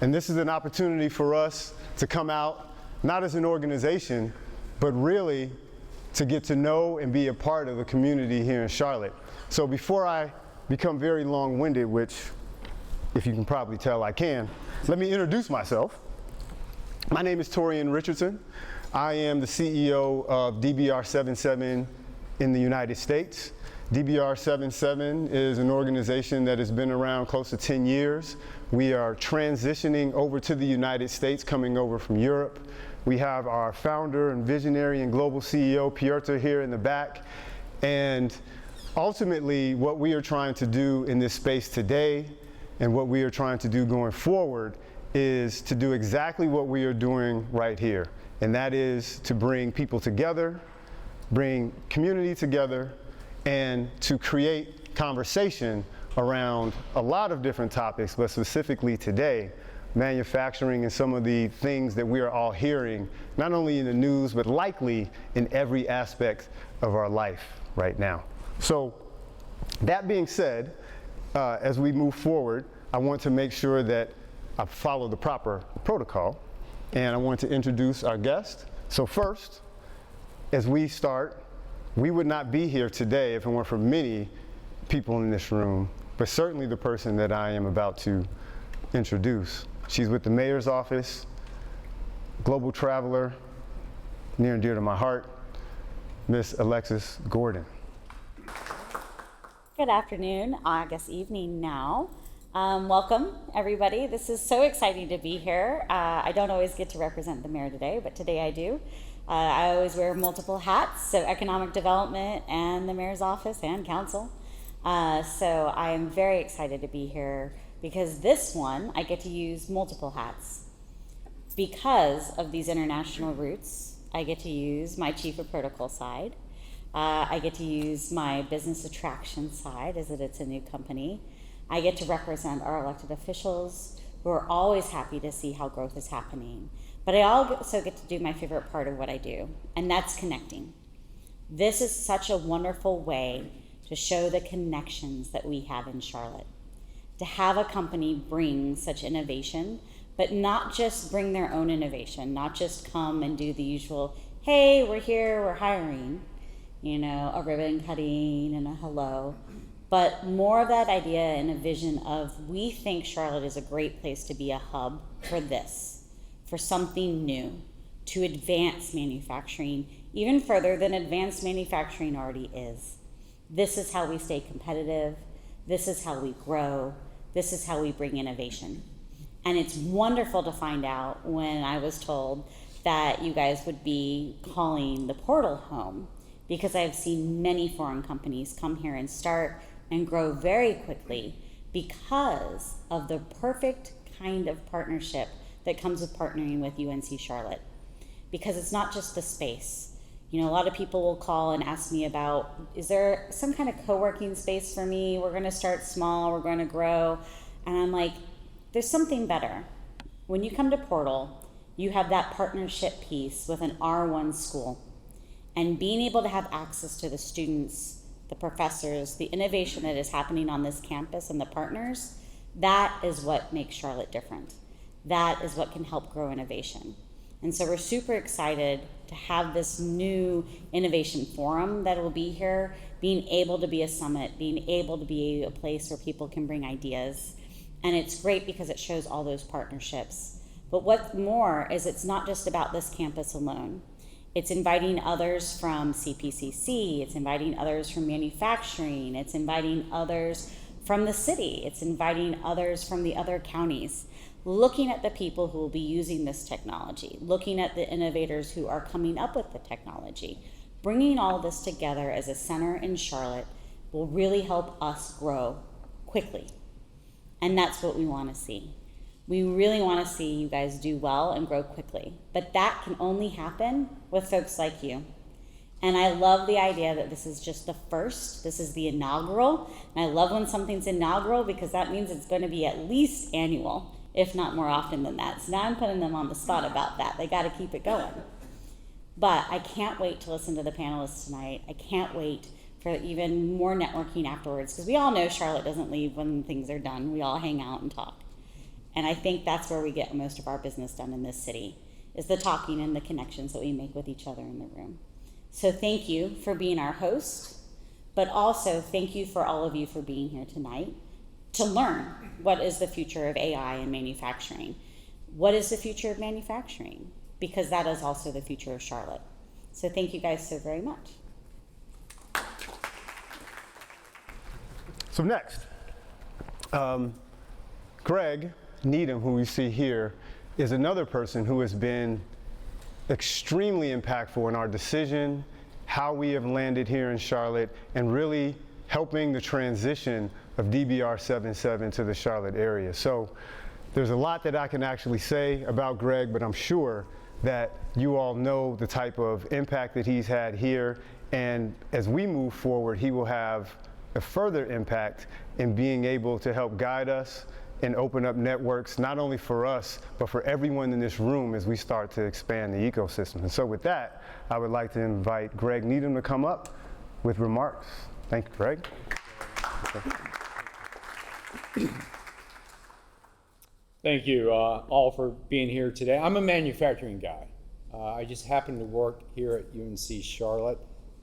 And this is an opportunity for us to come out, not as an organization, but really to get to know and be a part of the community here in Charlotte. So before I become very long-winded, which, if you can probably tell I can, let me introduce myself. My name is Torian Richardson. I am the CEO of DBR77 in the United States. DBR77 is an organization that has been around close to 10 years. We are transitioning over to the United States, coming over from Europe. We have our founder and visionary and global CEO, Piotr, here in the back. And ultimately, what we are trying to do in this space today and what we are trying to do going forward is to do exactly what we are doing right here. And that is to bring people together, bring community together, and to create conversation around a lot of different topics, but specifically today, manufacturing and some of the things that we are all hearing, not only in the news, but likely in every aspect of our life right now. So that being said, as we move forward, I want to make sure that I follow the proper protocol, and I want to introduce our guest. So first, as we start, we would not be here today if it weren't for many people in this room, but certainly the person that I am about to introduce. She's with the mayor's office, global traveler, near and dear to my heart, Miss Alexis Gordon. Good afternoon, I guess evening now. Welcome, everybody. This is so exciting to be here. I don't always get to represent the mayor today, but today I do. I always wear multiple hats, so economic development and the mayor's office and council. So I am very excited to be here because this one, I get to use multiple hats. Because of these international roots, I get to use my chief of protocol side. I get to use my business attraction side, as it's a new company. I get to represent our elected officials who are always happy to see how growth is happening. But I also get to do my favorite part of what I do, and that's connecting. This is such a wonderful way to show the connections that we have in Charlotte. To have a company bring such innovation, but not just bring their own innovation, not just come and do the usual, hey, we're here, we're hiring, a ribbon cutting and a hello, but more of that idea and a vision of, we think Charlotte is a great place to be a hub for this, for something new, to advance manufacturing even further than advanced manufacturing already is. This is how we stay competitive. This is how we grow. This is how we bring innovation. And it's wonderful to find out when I was told that you guys would be calling the portal home, because I have seen many foreign companies come here and start and grow very quickly because of the perfect kind of partnership that comes with partnering with UNC Charlotte. Because it's not just the space. A lot of people will call and ask me about, is there some kind of co-working space for me? We're gonna start small, we're gonna grow. And I'm like, there's something better. When you come to Portal, you have that partnership piece with an R1 school. And being able to have access to the students, the professors, the innovation that is happening on this campus and the partners, that is what makes Charlotte different. That is what can help grow innovation. And so we're super excited to have this new innovation forum that will be here, being able to be a summit, being able to be a place where people can bring ideas. And it's great because it shows all those partnerships. But what's more is it's not just about this campus alone. It's inviting others from CPCC, it's inviting others from manufacturing, it's inviting others from the city, it's inviting others from the other counties. Looking at the people who will be using this technology, looking at the innovators who are coming up with the technology, bringing all this together as a center in Charlotte will really help us grow quickly. And that's what we want to see. We really want to see you guys do well and grow quickly, but that can only happen with folks like you. And I love the idea that this is just the first, this is the inaugural, and I love when something's inaugural because that means it's going to be at least annual, if not more often than that. So now I'm putting them on the spot about that. They got to keep it going. But I can't wait to listen to the panelists tonight. I can't wait for even more networking afterwards, because we all know Charlotte doesn't leave when things are done. We all hang out and talk. And I think that's where we get most of our business done in this city, is the talking and the connections that we make with each other in the room. So thank you for being our host, but also thank you for all of you for being here tonight to learn what is the future of AI in manufacturing. What is the future of manufacturing? Because that is also the future of Charlotte. So thank you guys so very much. So next, Greg Needham, who we see here, is another person who has been extremely impactful in our decision, how we have landed here in Charlotte, and really helping the transition of DBR77 to the Charlotte area. So there's a lot that I can actually say about Greg, but I'm sure that you all know the type of impact that he's had here. And as we move forward, he will have a further impact in being able to help guide us and open up networks, not only for us, but for everyone in this room as we start to expand the ecosystem. And so with that, I would like to invite Greg Needham to come up with remarks. Thank you, Greg. Thank you all for being here today. I'm a manufacturing guy. I just happen to work here at UNC Charlotte.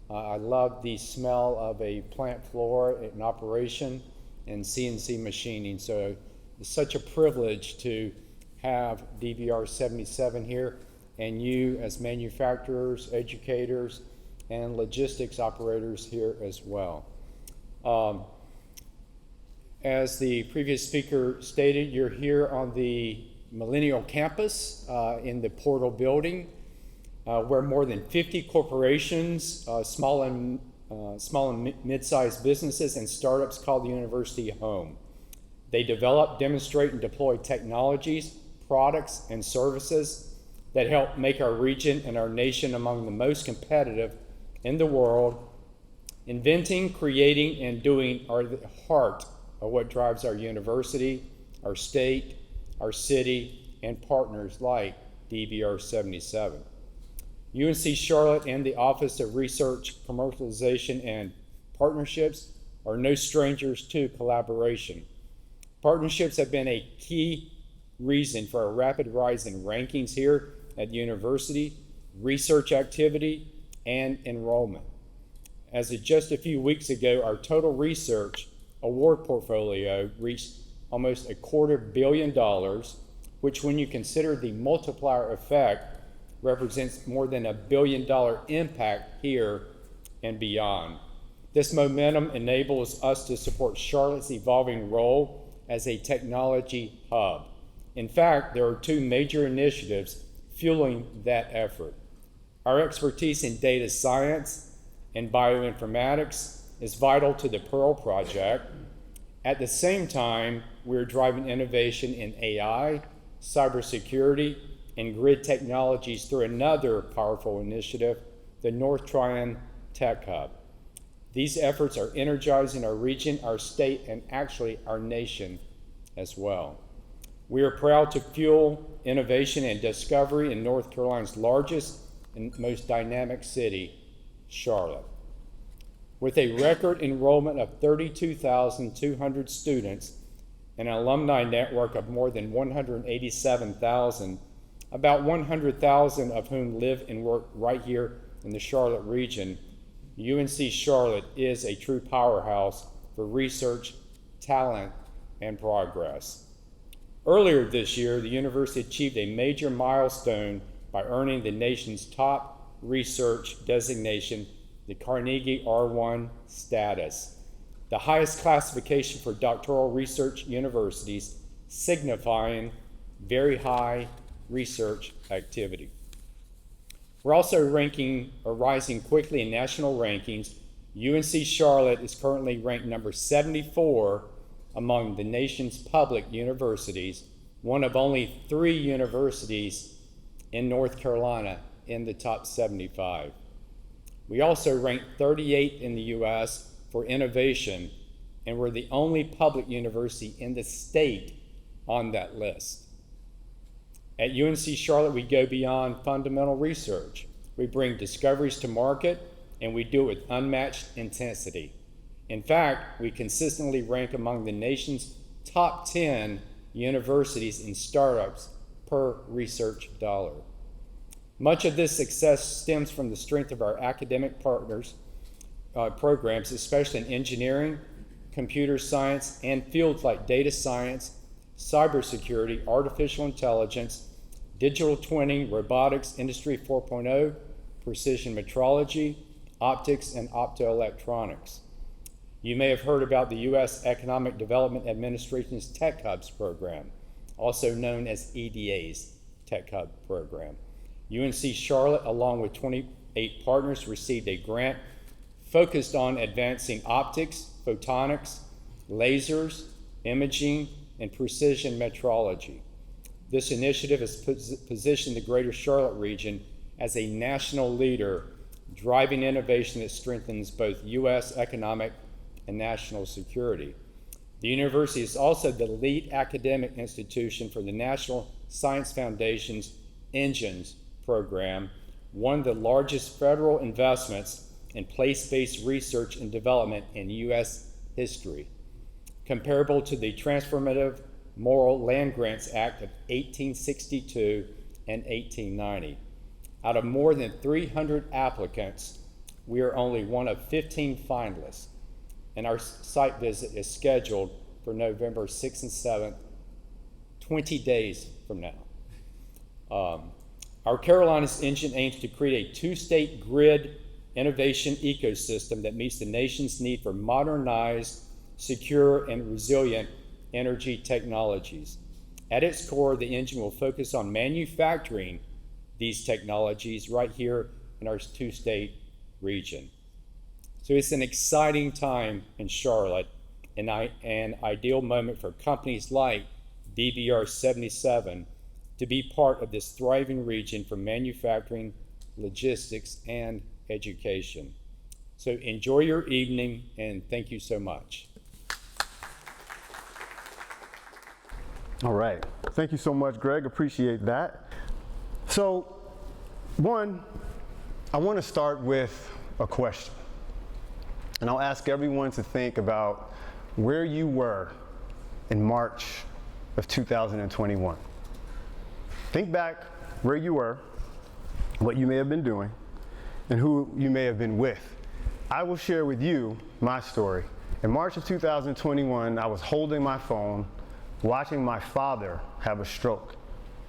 I love the smell of a plant floor in operation and CNC machining. So it's such a privilege to have DBR77 here, and you as manufacturers, educators, and logistics operators here as well. As the previous speaker stated, you're here on the Millennial Campus in the Portal building, where more than 50 corporations, small and mid-sized businesses and startups call the university home. They develop, demonstrate, and deploy technologies, products, and services that help make our region and our nation among the most competitive in the world. Inventing, creating, and doing are the heart of what drives our university, our state, our city, and partners like DBR77. UNC Charlotte and the Office of Research, Commercialization, and Partnerships are no strangers to collaboration. Partnerships have been a key reason for a rapid rise in rankings here at the university, research activity, and enrollment. As of just a few weeks ago, our total research award portfolio reached almost $250 million, which, when you consider the multiplier effect, represents more than $1 billion impact here and beyond. This momentum enables us to support Charlotte's evolving role as a technology hub. In fact, there are two major initiatives fueling that effort. Our expertise in data science and bioinformatics is vital to the Pearl Project. At the same time, we're driving innovation in AI, cybersecurity, and grid technologies through another powerful initiative, the North Tryon Tech Hub. These efforts are energizing our region, our state, and actually our nation as well. We are proud to fuel innovation and discovery in North Carolina's largest and most dynamic city, Charlotte. With a record enrollment of 32,200 students and an alumni network of more than 187,000, about 100,000 of whom live and work right here in the Charlotte region, UNC Charlotte is a true powerhouse for research, talent, and progress. Earlier this year, the university achieved a major milestone by earning the nation's top research designation, the Carnegie R1 status, the highest classification for doctoral research universities, signifying very high research activity. We're also rising quickly in national rankings. UNC Charlotte is currently ranked number 74 among the nation's public universities, one of only 3 universities in North Carolina in the top 75. We also ranked 38 in the US for innovation, and we're the only public university in the state on that list. At UNC Charlotte, we go beyond fundamental research. We bring discoveries to market, and we do it with unmatched intensity. In fact, we consistently rank among the nation's top 10 universities, and startups per research dollar. Much of this success stems from the strength of our academic partners' programs, especially in engineering, computer science, and fields like data science, cybersecurity, artificial intelligence, digital twinning, robotics, Industry 4.0, precision metrology, optics, and optoelectronics. You may have heard about the U.S. Economic Development Administration's Tech Hubs program, also known as EDA's Tech Hub program. UNC Charlotte, along with 28 partners, received a grant focused on advancing optics, photonics, lasers, imaging, and precision metrology. This initiative has positioned the greater Charlotte region as a national leader, driving innovation that strengthens both U.S. economic and national security. The university is also the lead academic institution for the National Science Foundation's Engines program, one of the largest federal investments in place-based research and development in U.S. history, comparable to the Transformative Moral Land Grants Act of 1862 and 1890. Out of more than 300 applicants, we are only one of 15 finalists, and our site visit is scheduled for November 6th and 7th, 20 days from now. Our Carolinas engine aims to create a two-state grid innovation ecosystem that meets the nation's need for modernized, secure, and resilient energy technologies. At its core, the engine will focus on manufacturing these technologies right here in our two-state region. So it's an exciting time in Charlotte, and an ideal moment for companies like DBR77 to be part of this thriving region for manufacturing, logistics, and education. So enjoy your evening, and thank you so much. All right. Thank you so much, Greg. Appreciate that. So, one, I want to start with a question. And I'll ask everyone to think about where you were in March of 2021. Think back where you were, what you may have been doing, and who you may have been with. I will share with you my story. In March of 2021, I was holding my phone, watching my father have a stroke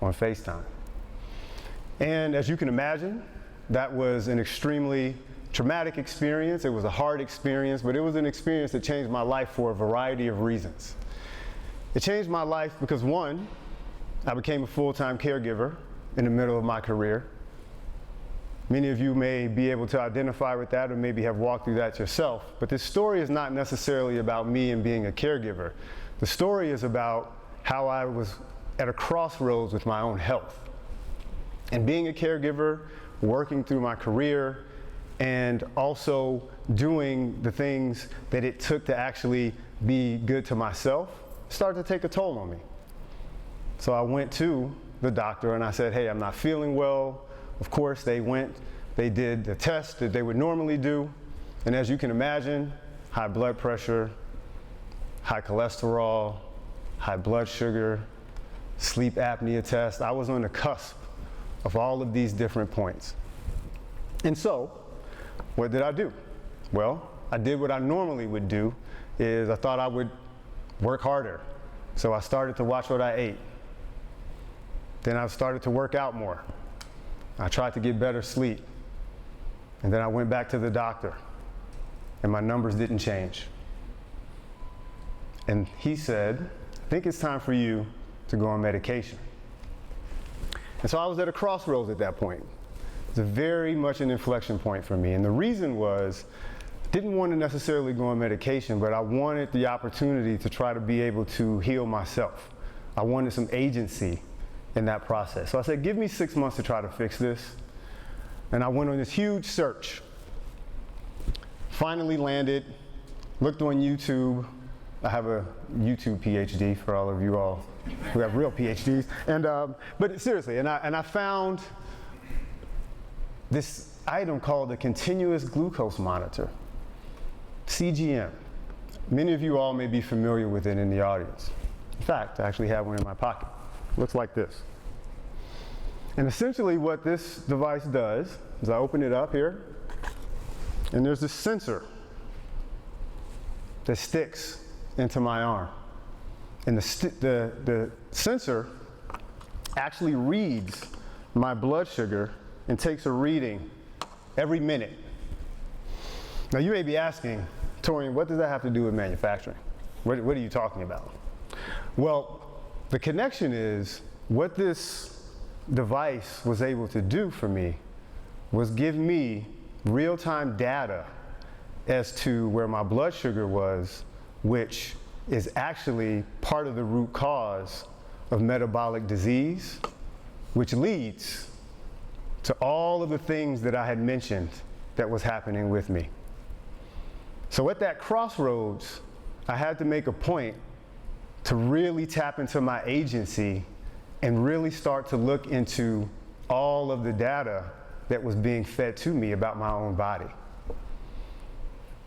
on FaceTime. And as you can imagine, that was an extremely traumatic experience. It was a hard experience, but it was an experience that changed my life for a variety of reasons. It changed my life because, one, I became a full-time caregiver in the middle of my career. Many of you may be able to identify with that or maybe have walked through that yourself, but this story is not necessarily about me and being a caregiver. The story is about how I was at a crossroads with my own health. And being a caregiver, working through my career, and also doing the things that it took to actually be good to myself started to take a toll on me. So I went to the doctor and I said, hey, I'm not feeling well. Of course, they did the test that they would normally do. And as you can imagine, high blood pressure, high cholesterol, high blood sugar, sleep apnea test. I was on the cusp of all of these different points. And so, what did I do? Well, I did what I normally would do, is I thought I would work harder. So I started to watch what I ate. Then I started to work out more. I tried to get better sleep. And then I went back to the doctor, and my numbers didn't change. And he said, I think it's time for you to go on medication. And so I was at a crossroads at that point. It's very much an inflection point for me. And the reason was, I didn't want to necessarily go on medication, but I wanted the opportunity to try to be able to heal myself. I wanted some agency in that process. So I said, give me 6 months to try to fix this. And I went on this huge search. Finally landed, looked on YouTube. I have a YouTube PhD for all of you all who have real PhDs. And, but seriously, and I found this item called the continuous glucose monitor, CGM. Many of you all may be familiar with it in the audience. In fact, I actually have one in my pocket. Looks like this. And essentially what this device does is I open it up here, and there's this sensor that sticks into my arm. And the sensor actually reads my blood sugar and takes a reading every minute. Now you may be asking, Torian, what does that have to do with manufacturing? What are you talking about? Well, the connection is what this device was able to do for me was give me real-time data as to where my blood sugar was, which is actually part of the root cause of metabolic disease, which leads to all of the things that I had mentioned that was happening with me. So at that crossroads, I had to make a point to really tap into my agency and really start to look into all of the data that was being fed to me about my own body.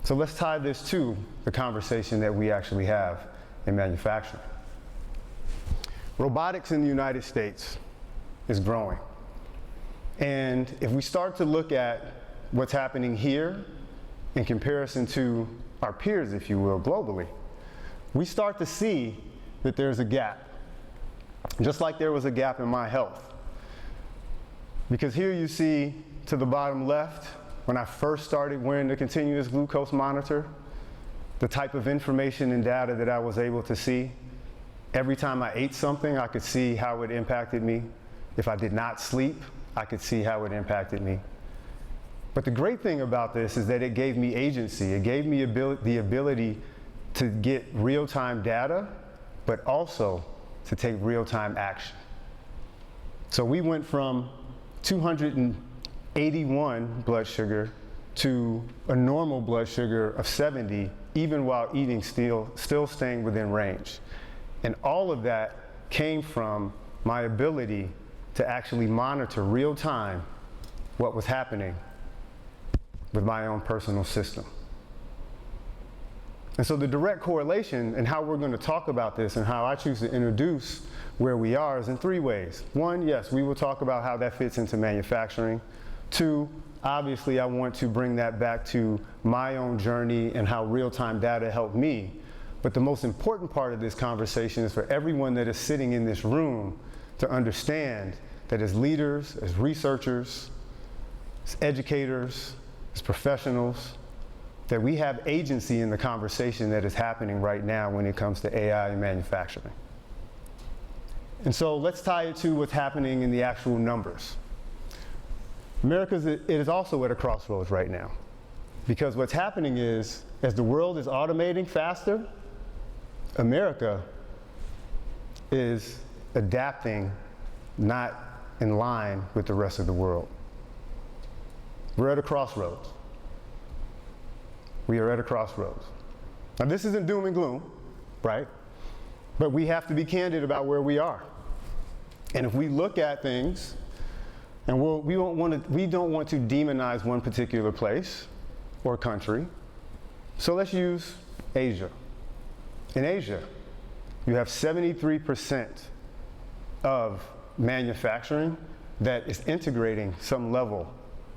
So let's tie this to the conversation that we actually have in manufacturing. Robotics in the United States is growing. And if we start to look at what's happening here in comparison to our peers, if you will, globally, we start to see that there's a gap. Just like there was a gap in my health. Because here you see to the bottom left, when I first started wearing the continuous glucose monitor, the type of information and data that I was able to see. Every time I ate something, I could see how it impacted me. If I did not sleep, I could see how it impacted me. But the great thing about this is that it gave me agency. It gave me the ability to get real-time data, but also to take real-time action. So we went from 281 blood sugar to a normal blood sugar of 70, even while eating still staying within range. And all of that came from my ability to actually monitor real time what was happening with my own personal system. And so the direct correlation and how we're going to talk about this and how I choose to introduce where we are is in three ways. One, yes, we will talk about how that fits into manufacturing. Two, obviously I want to bring that back to my own journey and how real-time data helped me. But the most important part of this conversation is for everyone that is sitting in this room to understand that as leaders, as researchers, as educators, as professionals, that we have agency in the conversation that is happening right now when it comes to AI and manufacturing. And so let's tie it to what's happening in the actual numbers. It is also at a crossroads right now, because what's happening is, as the world is automating faster, America is adapting not in line with the rest of the world. We're at a crossroads. We are at a crossroads. Now this isn't doom and gloom, right? But we have to be candid about where we are. And if we look at things, and we don't want to demonize one particular place or country, so let's use Asia. In Asia, you have 73% of manufacturing that is integrating some level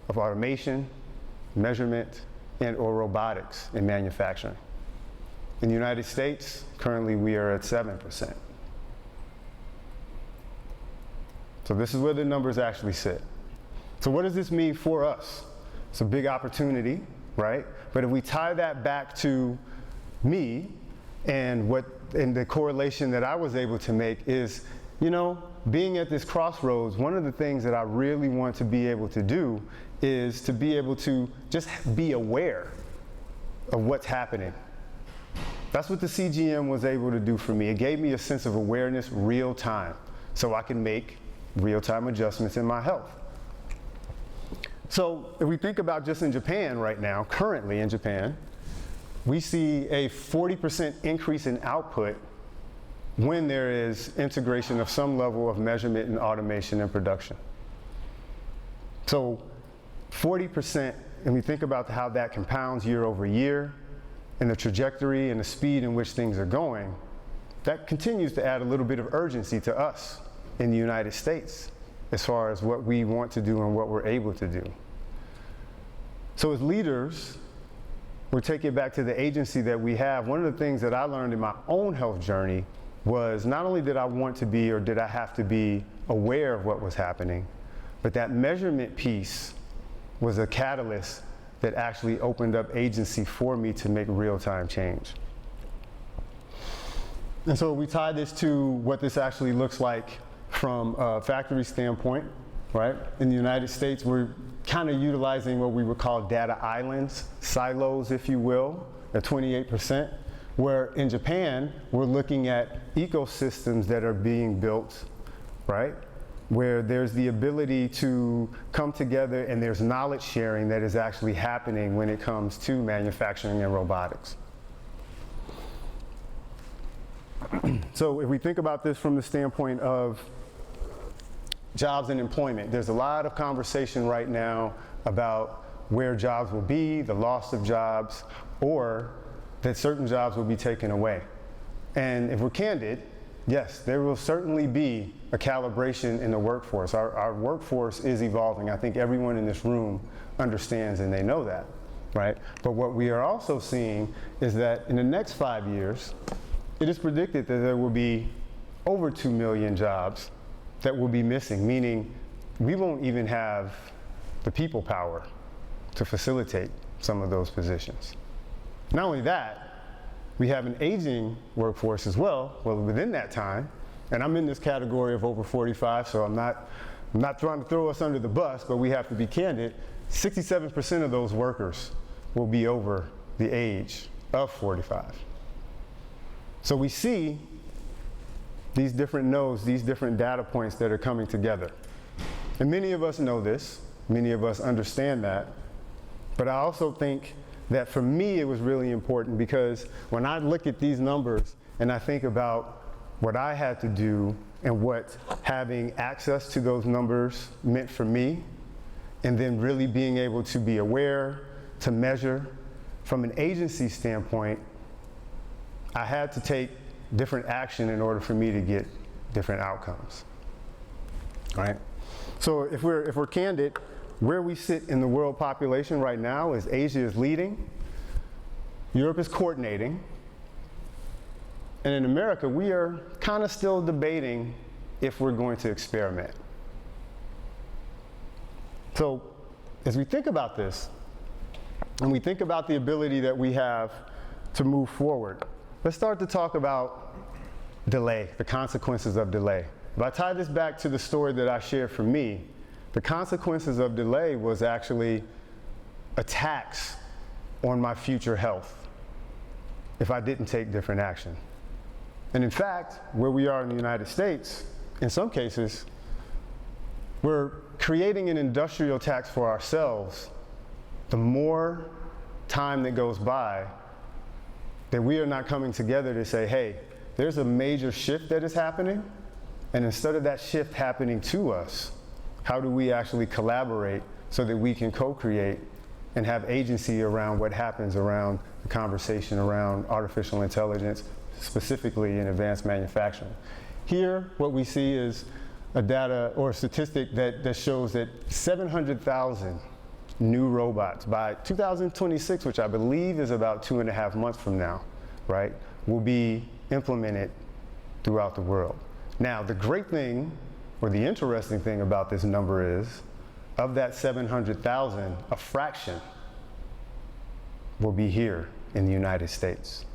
of automation, measurement, and or robotics in manufacturing. In the United States, currently we are at 7%. So this is where the numbers actually sit. So what does this mean for us? It's a big opportunity, right? But if we tie that back to me and the correlation that I was able to make is, being at this crossroads, one of the things that I really want to be able to do is to be able to just be aware of what's happening. That's what the CGM was able to do for me. It gave me a sense of awareness real time, so I can make real-time adjustments in my health. So if we think about just in Japan right now, currently in Japan, we see a 40% increase in output when there is integration of some level of measurement and automation and production. So 40%, and we think about how that compounds year over year and the trajectory and the speed in which things are going, that continues to add a little bit of urgency to us in the United States as far as what we want to do and what we're able to do. So as leaders, we're taking it back to the agency that we have. One of the things that I learned in my own health journey was not only did I want to be or did I have to be aware of what was happening, but that measurement piece was a catalyst that actually opened up agency for me to make real-time change. And so we tie this to what this actually looks like from a factory standpoint, right? In the United States, we're kind of utilizing what we would call data islands, silos, if you will, at 28%, where in Japan, we're looking at ecosystems that are being built, right? Where there's the ability to come together and there's knowledge sharing that is actually happening when it comes to manufacturing and robotics. So if we think about this from the standpoint of jobs and employment, there's a lot of conversation right now about where jobs will be, the loss of jobs, or that certain jobs will be taken away. And if we're candid, yes, there will certainly be a calibration in the workforce. Our workforce is evolving. I think everyone in this room understands and they know that, right? But what we are also seeing is that in the next 5 years, it is predicted that there will be over 2 million jobs that will be missing, meaning we won't even have the people power to facilitate some of those positions. Not only that, we have an aging workforce as well. Well, within that time, and I'm in this category of over 45, so I'm not trying to throw us under the bus, but we have to be candid. 67% of those workers will be over the age of 45. So we see these different nodes, these different data points that are coming together. And many of us know this, many of us understand that, but I also think that for me it was really important because when I look at these numbers and I think about what I had to do and what having access to those numbers meant for me, and then really being able to be aware, to measure, from an agency standpoint, I had to take different action in order for me to get different outcomes, right? So if we're candid, where we sit in the world population right now is Asia is leading, Europe is coordinating, and in America, we are kind of still debating if we're going to experiment. So as we think about this, and we think about the ability that we have to move forward, let's start to talk about delay, the consequences of delay. If I tie this back to the story that I shared for me, the consequences of delay was actually a tax on my future health if I didn't take different action. And in fact, where we are in the United States, in some cases, we're creating an industrial tax for ourselves. The more time that goes by, that we are not coming together to say, hey, there's a major shift that is happening, and instead of that shift happening to us, how do we actually collaborate so that we can co-create and have agency around what happens around the conversation around artificial intelligence, specifically in advanced manufacturing. Here, what we see is a data or a statistic that shows that 700,000 new robots by 2026, which I believe is about 2.5 months from now, right, will be implemented throughout the world. Now, the great thing, or the interesting thing about this number is, of that 700,000, a fraction will be here in the United States.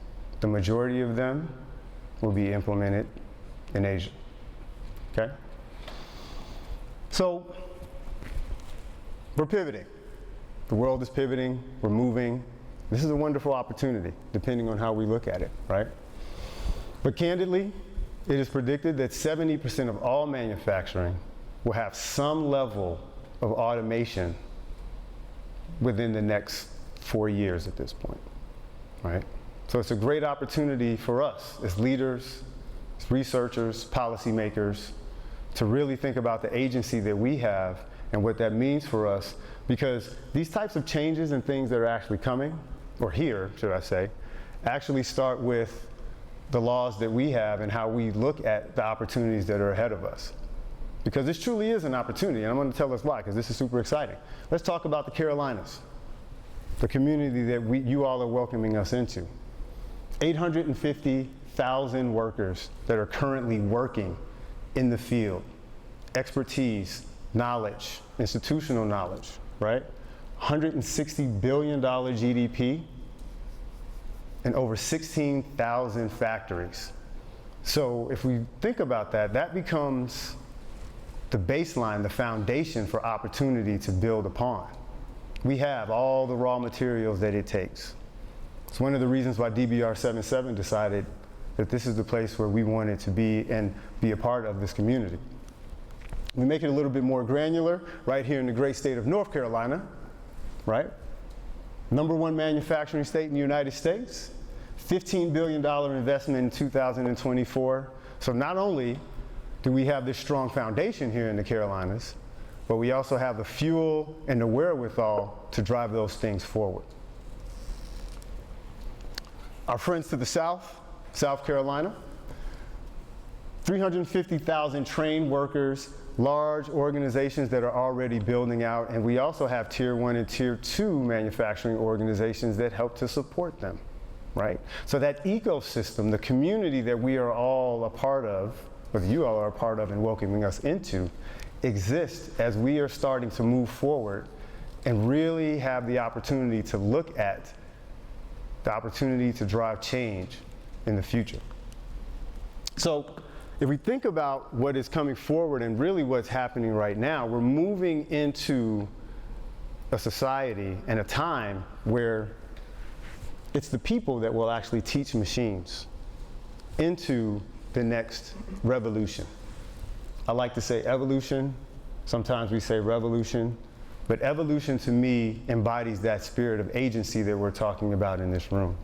The majority of them will be implemented in Asia, okay? So, we're pivoting. The world is pivoting, we're moving. This is a wonderful opportunity, depending on how we look at it, right? But candidly, it is predicted that 70% of all manufacturing will have some level of automation within the next 4 years at this point, right? So it's a great opportunity for us as leaders, as researchers, policymakers, to really think about the agency that we have and what that means for us, because these types of changes and things that are actually coming, or here, should I say, actually start with the laws that we have and how we look at the opportunities that are ahead of us. Because this truly is an opportunity, and I'm going to tell us why, because this is super exciting. Let's talk about the Carolinas, the community that you all are welcoming us into. 850,000 workers that are currently working in the field. Expertise, knowledge, institutional knowledge, right? $160 billion GDP and over 16,000 factories. So if we think about that, that becomes the baseline, the foundation for opportunity to build upon. We have all the raw materials that it takes. It's one of the reasons why DBR77 decided that this is the place where we wanted to be and be a part of this community. We make it a little bit more granular right here in the great state of North Carolina, right? #1 manufacturing state in the United States, $15 billion investment in 2024. So not only do we have this strong foundation here in the Carolinas, but we also have the fuel and the wherewithal to drive those things forward. Our friends to the south, South Carolina, 350,000 trained workers, large organizations that are already building out, and we also have Tier 1 and Tier 2 manufacturing organizations that help to support them, right? So that ecosystem, the community that we are all a part of, or you all are a part of and welcoming us into, exists as we are starting to move forward and really have the opportunity to look at the opportunity to drive change in the future. So if we think about what is coming forward and really what's happening right now, we're moving into a society and a time where it's the people that will actually teach machines into the next revolution. I like to say evolution, sometimes we say revolution, but evolution to me embodies that spirit of agency that we're talking about in this room.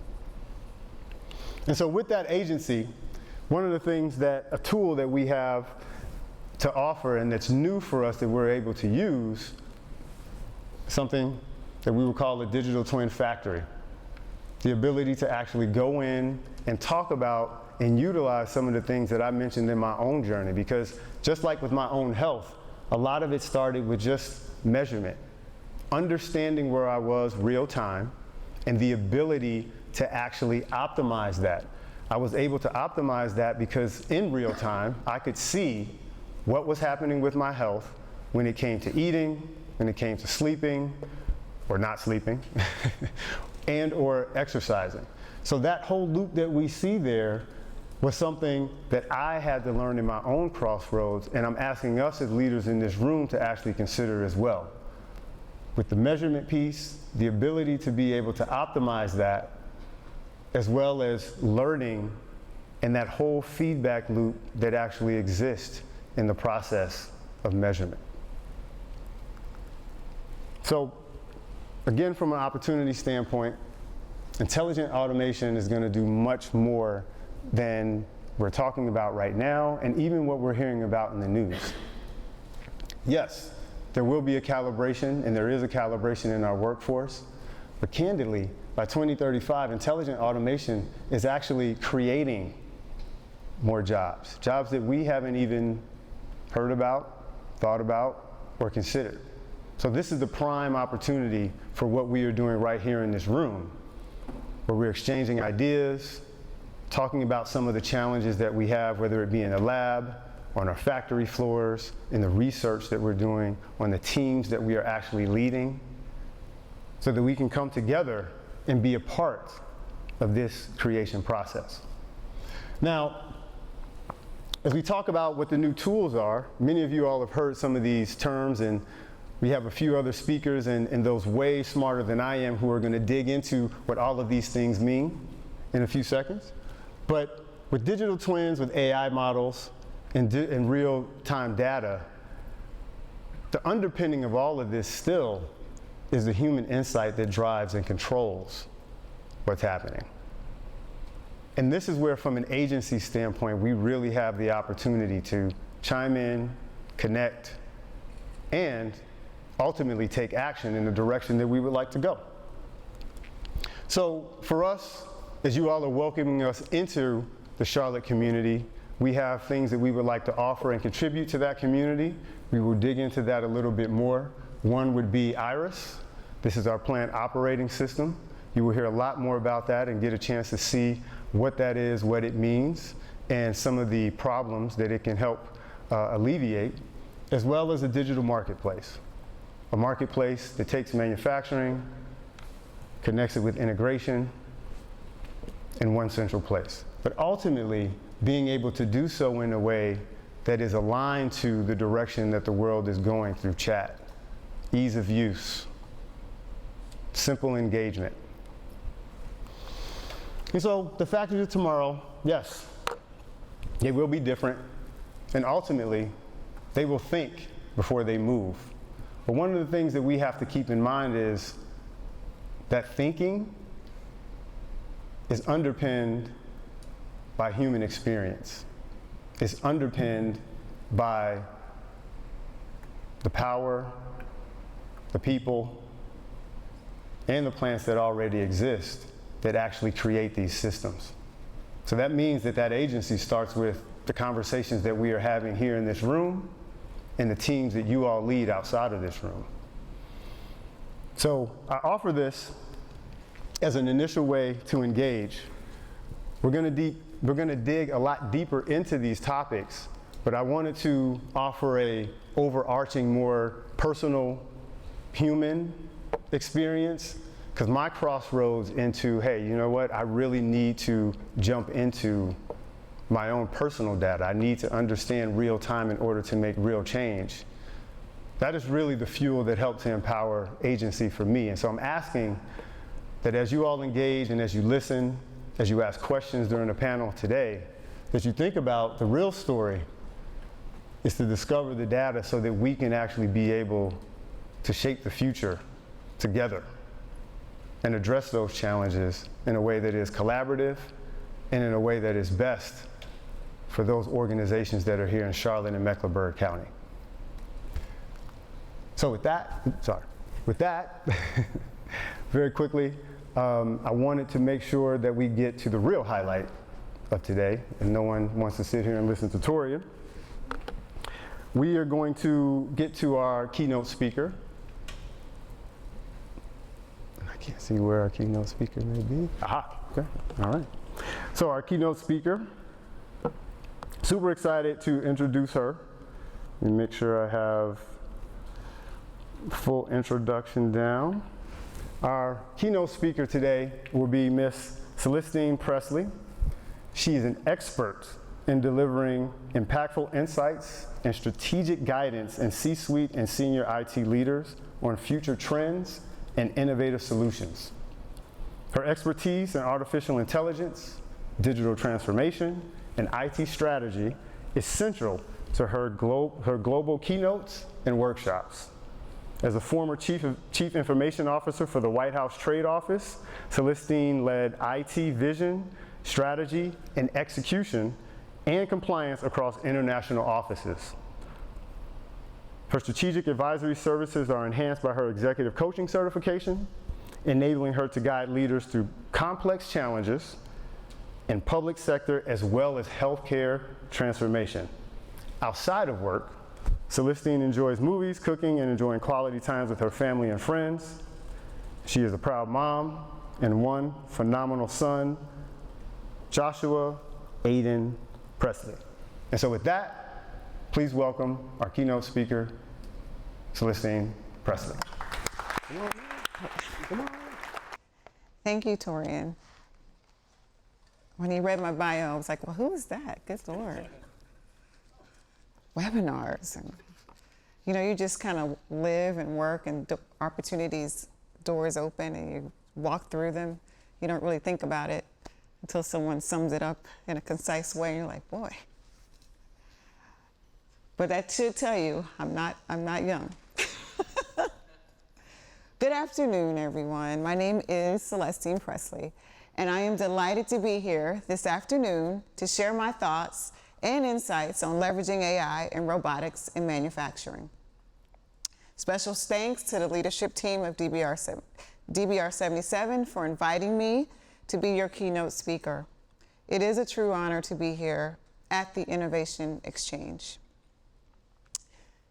And so with that agency, one of the things that, a tool that we have to offer and that's new for us that we're able to use, something that we would call a digital twin factory. The ability to actually go in and talk about and utilize some of the things that I mentioned in my own journey, because just like with my own health, a lot of it started with just measurement, understanding where I was real time, and the ability to actually optimize that. I was able to optimize that because in real time, I could see what was happening with my health when it came to eating, when it came to sleeping, or not sleeping, and or exercising. So that whole loop that we see there was something that I had to learn in my own crossroads, and I'm asking us as leaders in this room to actually consider as well. With the measurement piece, the ability to be able to optimize that, as well as learning and that whole feedback loop that actually exists in the process of measurement. So again, from an opportunity standpoint, intelligent automation is going to do much more than we're talking about right now, and even what we're hearing about in the news. Yes, there will be a calibration, and there is a calibration in our workforce, but candidly, by 2035, intelligent automation is actually creating more jobs, jobs that we haven't even heard about, thought about, or considered. So this is the prime opportunity for what we are doing right here in this room, where we're exchanging ideas, talking about some of the challenges that we have, whether it be in the lab, on our factory floors, in the research that we're doing, on the teams that we are actually leading, so that we can come together and be a part of this creation process. Now, as we talk about what the new tools are, many of you all have heard some of these terms, and we have a few other speakers and those way smarter than I am who are going to dig into what all of these things mean in a few seconds. But with digital twins, with AI models, and real-time data, the underpinning of all of this still is the human insight that drives and controls what's happening. And this is where, from an agency standpoint, we really have the opportunity to chime in, connect, and ultimately take action in the direction that we would like to go. So for us, as you all are welcoming us into the Charlotte community. We have things that we would like to offer and contribute to that community. We will dig into that a little bit more. One would be IRIS. This is our plant operating system. You will hear a lot more about that and get a chance to see what that is, what it means, and some of the problems that it can help alleviate, as well as a digital marketplace. A marketplace that takes manufacturing, connects it with integration in one central place. But ultimately, being able to do so in a way that is aligned to the direction that the world is going through chat, ease of use, simple engagement. And so the factories of tomorrow, yes, they will be different, and ultimately, they will think before they move. But one of the things that we have to keep in mind is that thinking is underpinned by human experience. It's underpinned by the power, the people, and the plants that already exist that actually create these systems. So that means that that agency starts with the conversations that we are having here in this room and the teams that you all lead outside of this room. So I offer this as an initial way to engage. We're gonna dig a lot deeper into these topics, but I wanted to offer a overarching, more personal, human experience, because my crossroads into, hey, you know what, I really need to jump into my own personal data. I need to understand real time in order to make real change. That is really the fuel that helped to empower agency for me. And so I'm asking that as you all engage and as you listen, as you ask questions during the panel today, that you think about the real story is to discover the data so that we can actually be able to shape the future together and address those challenges in a way that is collaborative and in a way that is best for those organizations that are here in Charlotte and Mecklenburg County. So with that, very quickly, I wanted to make sure that we get to the real highlight of today, and no one wants to sit here and listen to Torian. We are going to get to our keynote speaker. I can't see where our keynote speaker may be. Aha, okay, all right. So our keynote speaker, super excited to introduce her. Let me make sure I have full introduction down. Our keynote speaker today will be Miss Celestine Pressley. She is an expert in delivering impactful insights and strategic guidance in C-suite and senior IT leaders on future trends and innovative solutions. Her expertise in artificial intelligence, digital transformation, and IT strategy is central to her global keynotes and workshops. As a former Chief Information Officer for the White House Trade Office, Celestine led IT vision, strategy, and execution, and compliance across international offices. Her strategic advisory services are enhanced by her executive coaching certification, enabling her to guide leaders through complex challenges in public sector as well as healthcare transformation. Outside of work, Celestine enjoys movies, cooking, and enjoying quality times with her family and friends. She is a proud mom and one phenomenal son, Joshua Aiden Pressley. And so with that, please welcome our keynote speaker, Celestine Pressley. Come on. Thank you, Torian. When he read my bio, I was like, well, who is that? Good Lord. Webinars. And, you know, you just kind of live and work and opportunities, doors open and you walk through them. You don't really think about it until someone sums it up in a concise way and you're like, boy. But that should tell you I'm not young. Good afternoon, everyone. My name is Celestine Pressley, and I am delighted to be here this afternoon to share my thoughts and insights on leveraging AI and robotics in manufacturing. Special thanks to the leadership team of DBR77 for inviting me to be your keynote speaker. It is a true honor to be here at the Innovation Exchange.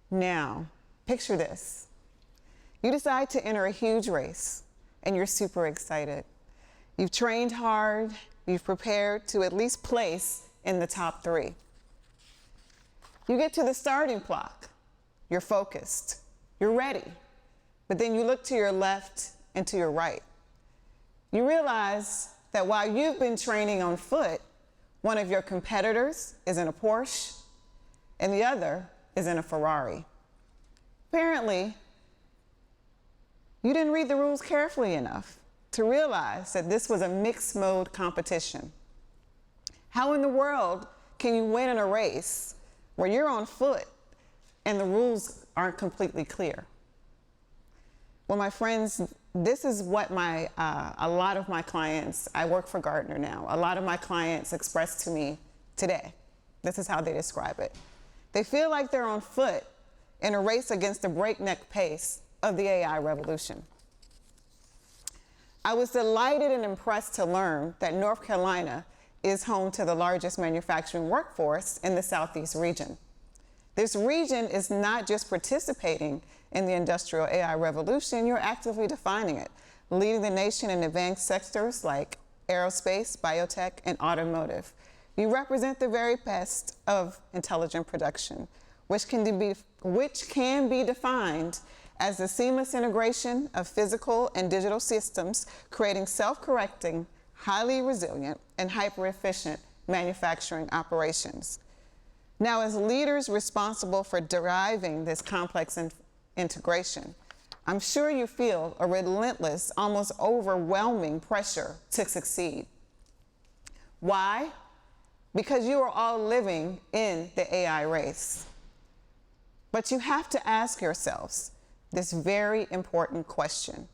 Now, picture this. You decide to enter a huge race, and you're super excited. You've trained hard, you've prepared to at least place in the top 3. You get to the starting block, you're focused, you're ready, but then you look to your left and to your right. You realize that while you've been training on foot, one of your competitors is in a Porsche and the other is in a Ferrari. Apparently, you didn't read the rules carefully enough to realize that this was a mixed mode competition. How in the world can you win in a race where you're on foot and the rules aren't completely clear? Well, my friends, this is what a lot of my clients, I work for Gartner now, a lot of my clients express to me today. This is how they describe it. They feel like they're on foot in a race against the breakneck pace of the AI revolution. I was delighted and impressed to learn that North Carolina is home to the largest manufacturing workforce in the Southeast region. This region is not just participating in the industrial AI revolution, you're actively defining it, leading the nation in advanced sectors like aerospace, biotech, and automotive. You represent the very best of intelligent production, which can be defined as the seamless integration of physical and digital systems, creating self-correcting, highly resilient, and hyper-efficient manufacturing operations. Now, as leaders responsible for driving this complex integration, I'm sure you feel a relentless, almost overwhelming pressure to succeed. Why? Because you are all living in the AI race. But you have to ask yourselves this very important question.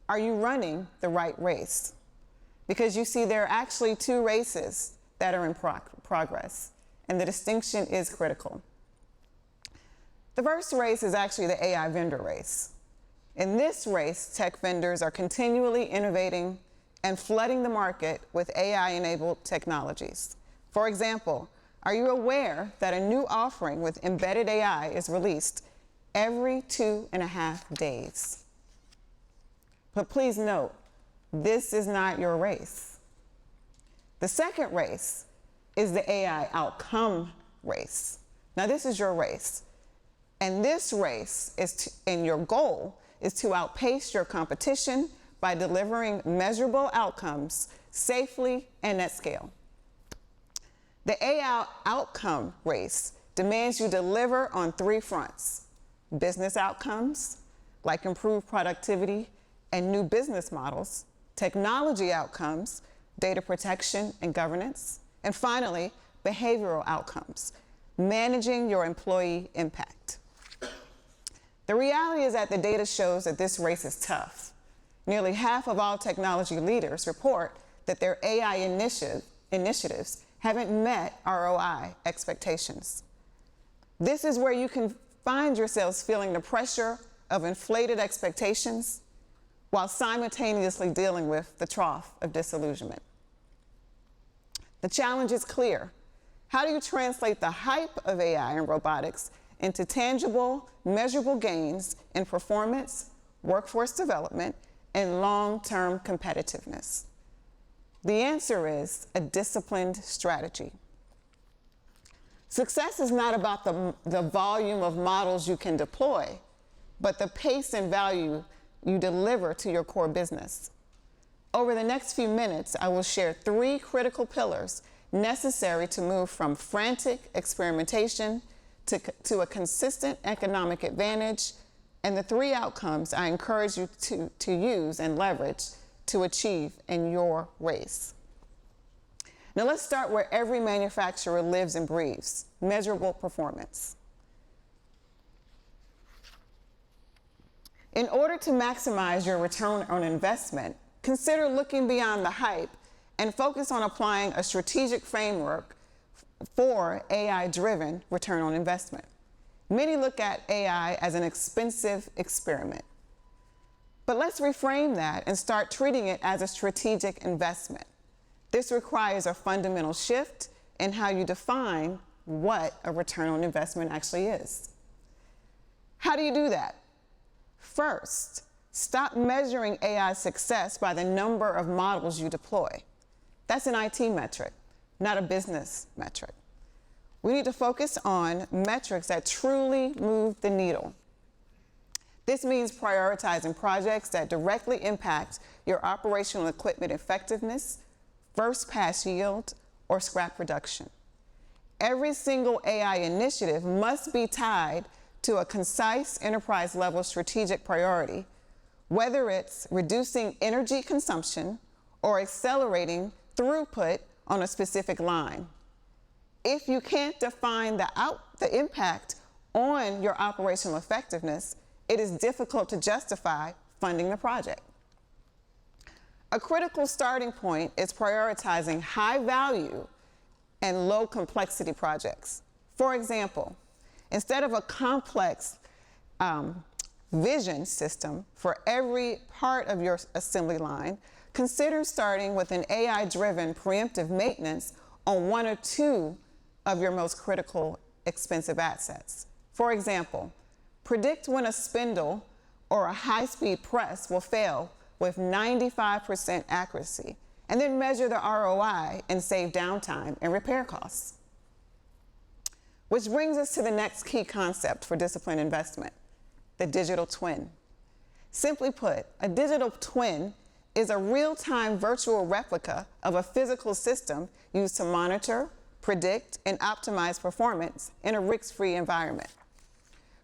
Are you running the right race? Because you see, there are actually 2 races that are in progress, and the distinction is critical. The first race is actually the AI vendor race. In this race, tech vendors are continually innovating and flooding the market with AI-enabled technologies. For example, are you aware that a new offering with embedded AI is released every 2.5 days? But please note, this is not your race. The second race is the AI outcome race. Now, this is your race. And this race and your goal is to outpace your competition by delivering measurable outcomes safely and at scale. The AI outcome race demands you deliver on 3 fronts: business outcomes, like improved productivity and new business models; technology outcomes, data protection and governance; and finally, behavioral outcomes, managing your employee impact. The reality is that the data shows that this race is tough. Nearly half of all technology leaders report that their AI initiatives haven't met ROI expectations. This is where you can find yourselves feeling the pressure of inflated expectations while simultaneously dealing with the trough of disillusionment. The challenge is clear. How do you translate the hype of AI and robotics into tangible, measurable gains in performance, workforce development, and long-term competitiveness? The answer is a disciplined strategy. Success is not about the volume of models you can deploy, but the pace and value you deliver to your core business. Over the next few minutes, I will share 3 critical pillars necessary to move from frantic experimentation to a consistent economic advantage, and the 3 outcomes I encourage you to use and leverage to achieve in your race. Now let's start where every manufacturer lives and breathes: measurable performance. In order to maximize your return on investment, consider looking beyond the hype and focus on applying a strategic framework for AI-driven return on investment. Many look at AI as an expensive experiment. But let's reframe that and start treating it as a strategic investment. This requires a fundamental shift in how you define what a return on investment actually is. How do you do that? First, stop measuring AI success by the number of models you deploy. That's an IT metric, not a business metric. We need to focus on metrics that truly move the needle. This means prioritizing projects that directly impact your operational equipment effectiveness, first pass yield, or scrap reduction. Every single AI initiative must be tied to a concise enterprise-level strategic priority, whether it's reducing energy consumption or accelerating throughput on a specific line. If you can't define the impact on your operational effectiveness, it is difficult to justify funding the project. A critical starting point is prioritizing high value and low complexity projects. For example, instead of a complex vision system for every part of your assembly line, consider starting with an AI-driven preemptive maintenance on one or two of your most critical expensive assets. For example, predict when a spindle or a high-speed press will fail with 95% accuracy, and then measure the ROI and save downtime and repair costs. Which brings us to the next key concept for disciplined investment, the digital twin. Simply put, a digital twin is a real-time virtual replica of a physical system used to monitor, predict, and optimize performance in a risk-free environment.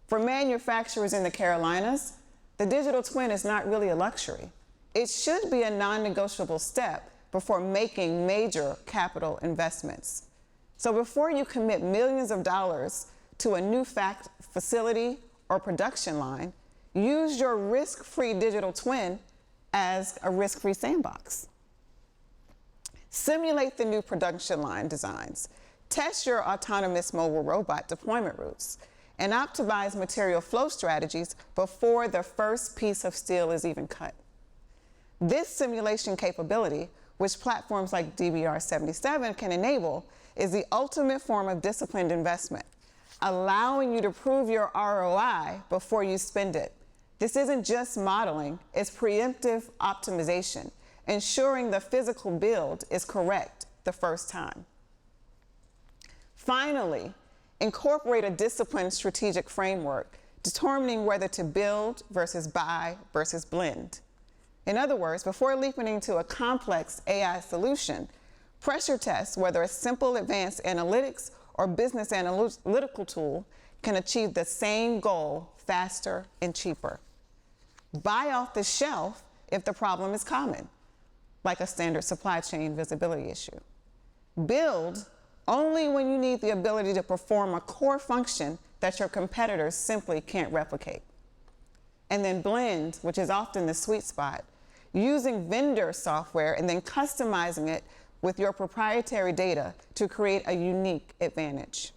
For manufacturers in the Carolinas, the digital twin is not really a luxury. It should be a non-negotiable step before making major capital investments. So before you commit millions of dollars to a new facility or production line, use your risk-free digital twin as a risk-free sandbox. Simulate the new production line designs, test your autonomous mobile robot deployment routes, and optimize material flow strategies before the first piece of steel is even cut. This simulation capability, which platforms like DBR77 can enable, is the ultimate form of disciplined investment, allowing you to prove your ROI before you spend it. This isn't just modeling, it's preemptive optimization, ensuring the physical build is correct the first time. Finally, incorporate a disciplined strategic framework, determining whether to build versus buy versus blend. In other words, before leaping into a complex AI solution, pressure test whether a simple advanced analytics or business analytical tool can achieve the same goal faster and cheaper. Buy off the shelf if the problem is common, like a standard supply chain visibility issue. Build only when you need the ability to perform a core function that your competitors simply can't replicate. And then blend, which is often the sweet spot, using vendor software and then customizing it with your proprietary data to create a unique advantage.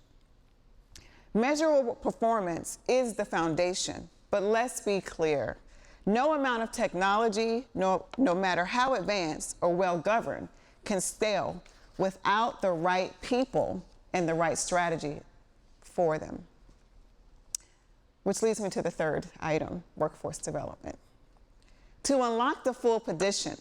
Measurable performance is the foundation, but let's be clear. No amount of technology, no matter how advanced or well-governed, can scale without the right people and the right strategy for them. Which leads me to the third item, workforce development. To unlock the full potential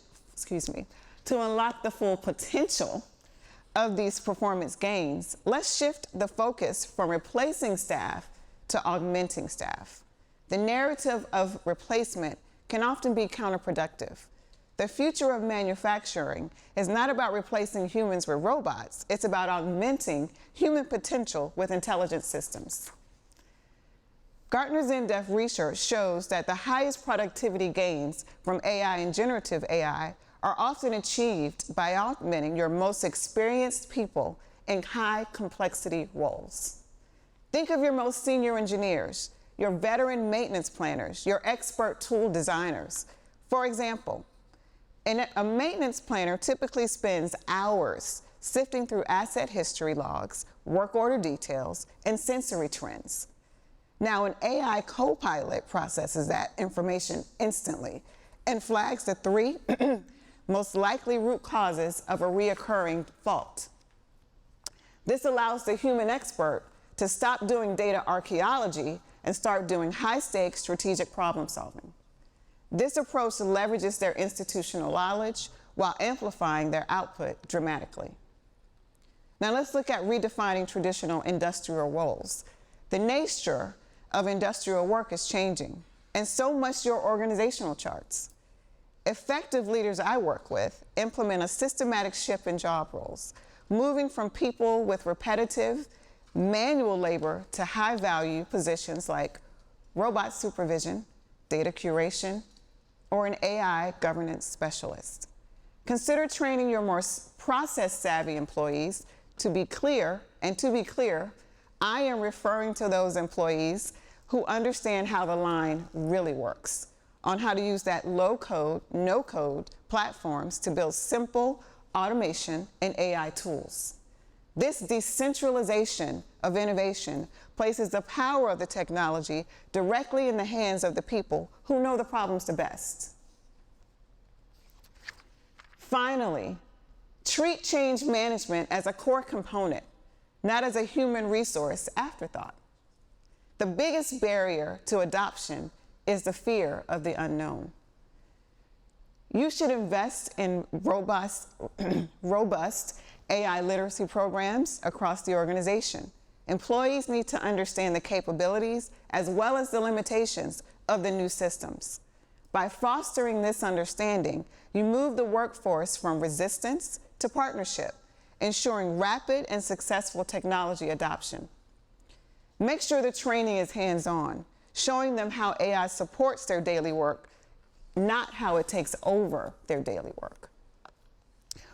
of these performance gains, let's shift the focus from replacing staff to augmenting staff. The narrative of replacement can often be counterproductive. The future of manufacturing is not about replacing humans with robots, it's about augmenting human potential with intelligent systems. Gartner's in-depth research shows that the highest productivity gains from AI and generative AI are often achieved by augmenting your most experienced people in high complexity roles. Think of your most senior engineers, your veteran maintenance planners, your expert tool designers. For example, a maintenance planner typically spends hours sifting through asset history logs, work order details, and sensory trends. Now, an AI co-pilot processes that information instantly and flags the 3 most likely root causes of a reoccurring fault. This allows the human expert to stop doing data archaeology and start doing high-stakes strategic problem solving. This approach leverages their institutional knowledge while amplifying their output dramatically. Now let's look at redefining traditional industrial roles. The nature of industrial work is changing, and so must your organizational charts. Effective leaders I work with implement a systematic shift in job roles, moving from people with repetitive, manual labor to high-value positions like robot supervision, data curation, or an AI governance specialist. Consider training your more process-savvy employees. To be clear, I am referring to those employees who understand how the line really works, on how to use that low-code, no-code platforms to build simple automation and AI tools. This decentralization of innovation places the power of the technology directly in the hands of the people who know the problems the best. Finally, treat change management as a core component, not as a human resource afterthought. The biggest barrier to adoption is the fear of the unknown. You should invest in robust AI literacy programs across the organization. Employees need to understand the capabilities as well as the limitations of the new systems. By fostering this understanding, you move the workforce from resistance to partnership, ensuring rapid and successful technology adoption. Make sure the training is hands-on, showing them how AI supports their daily work, not how it takes over their daily work.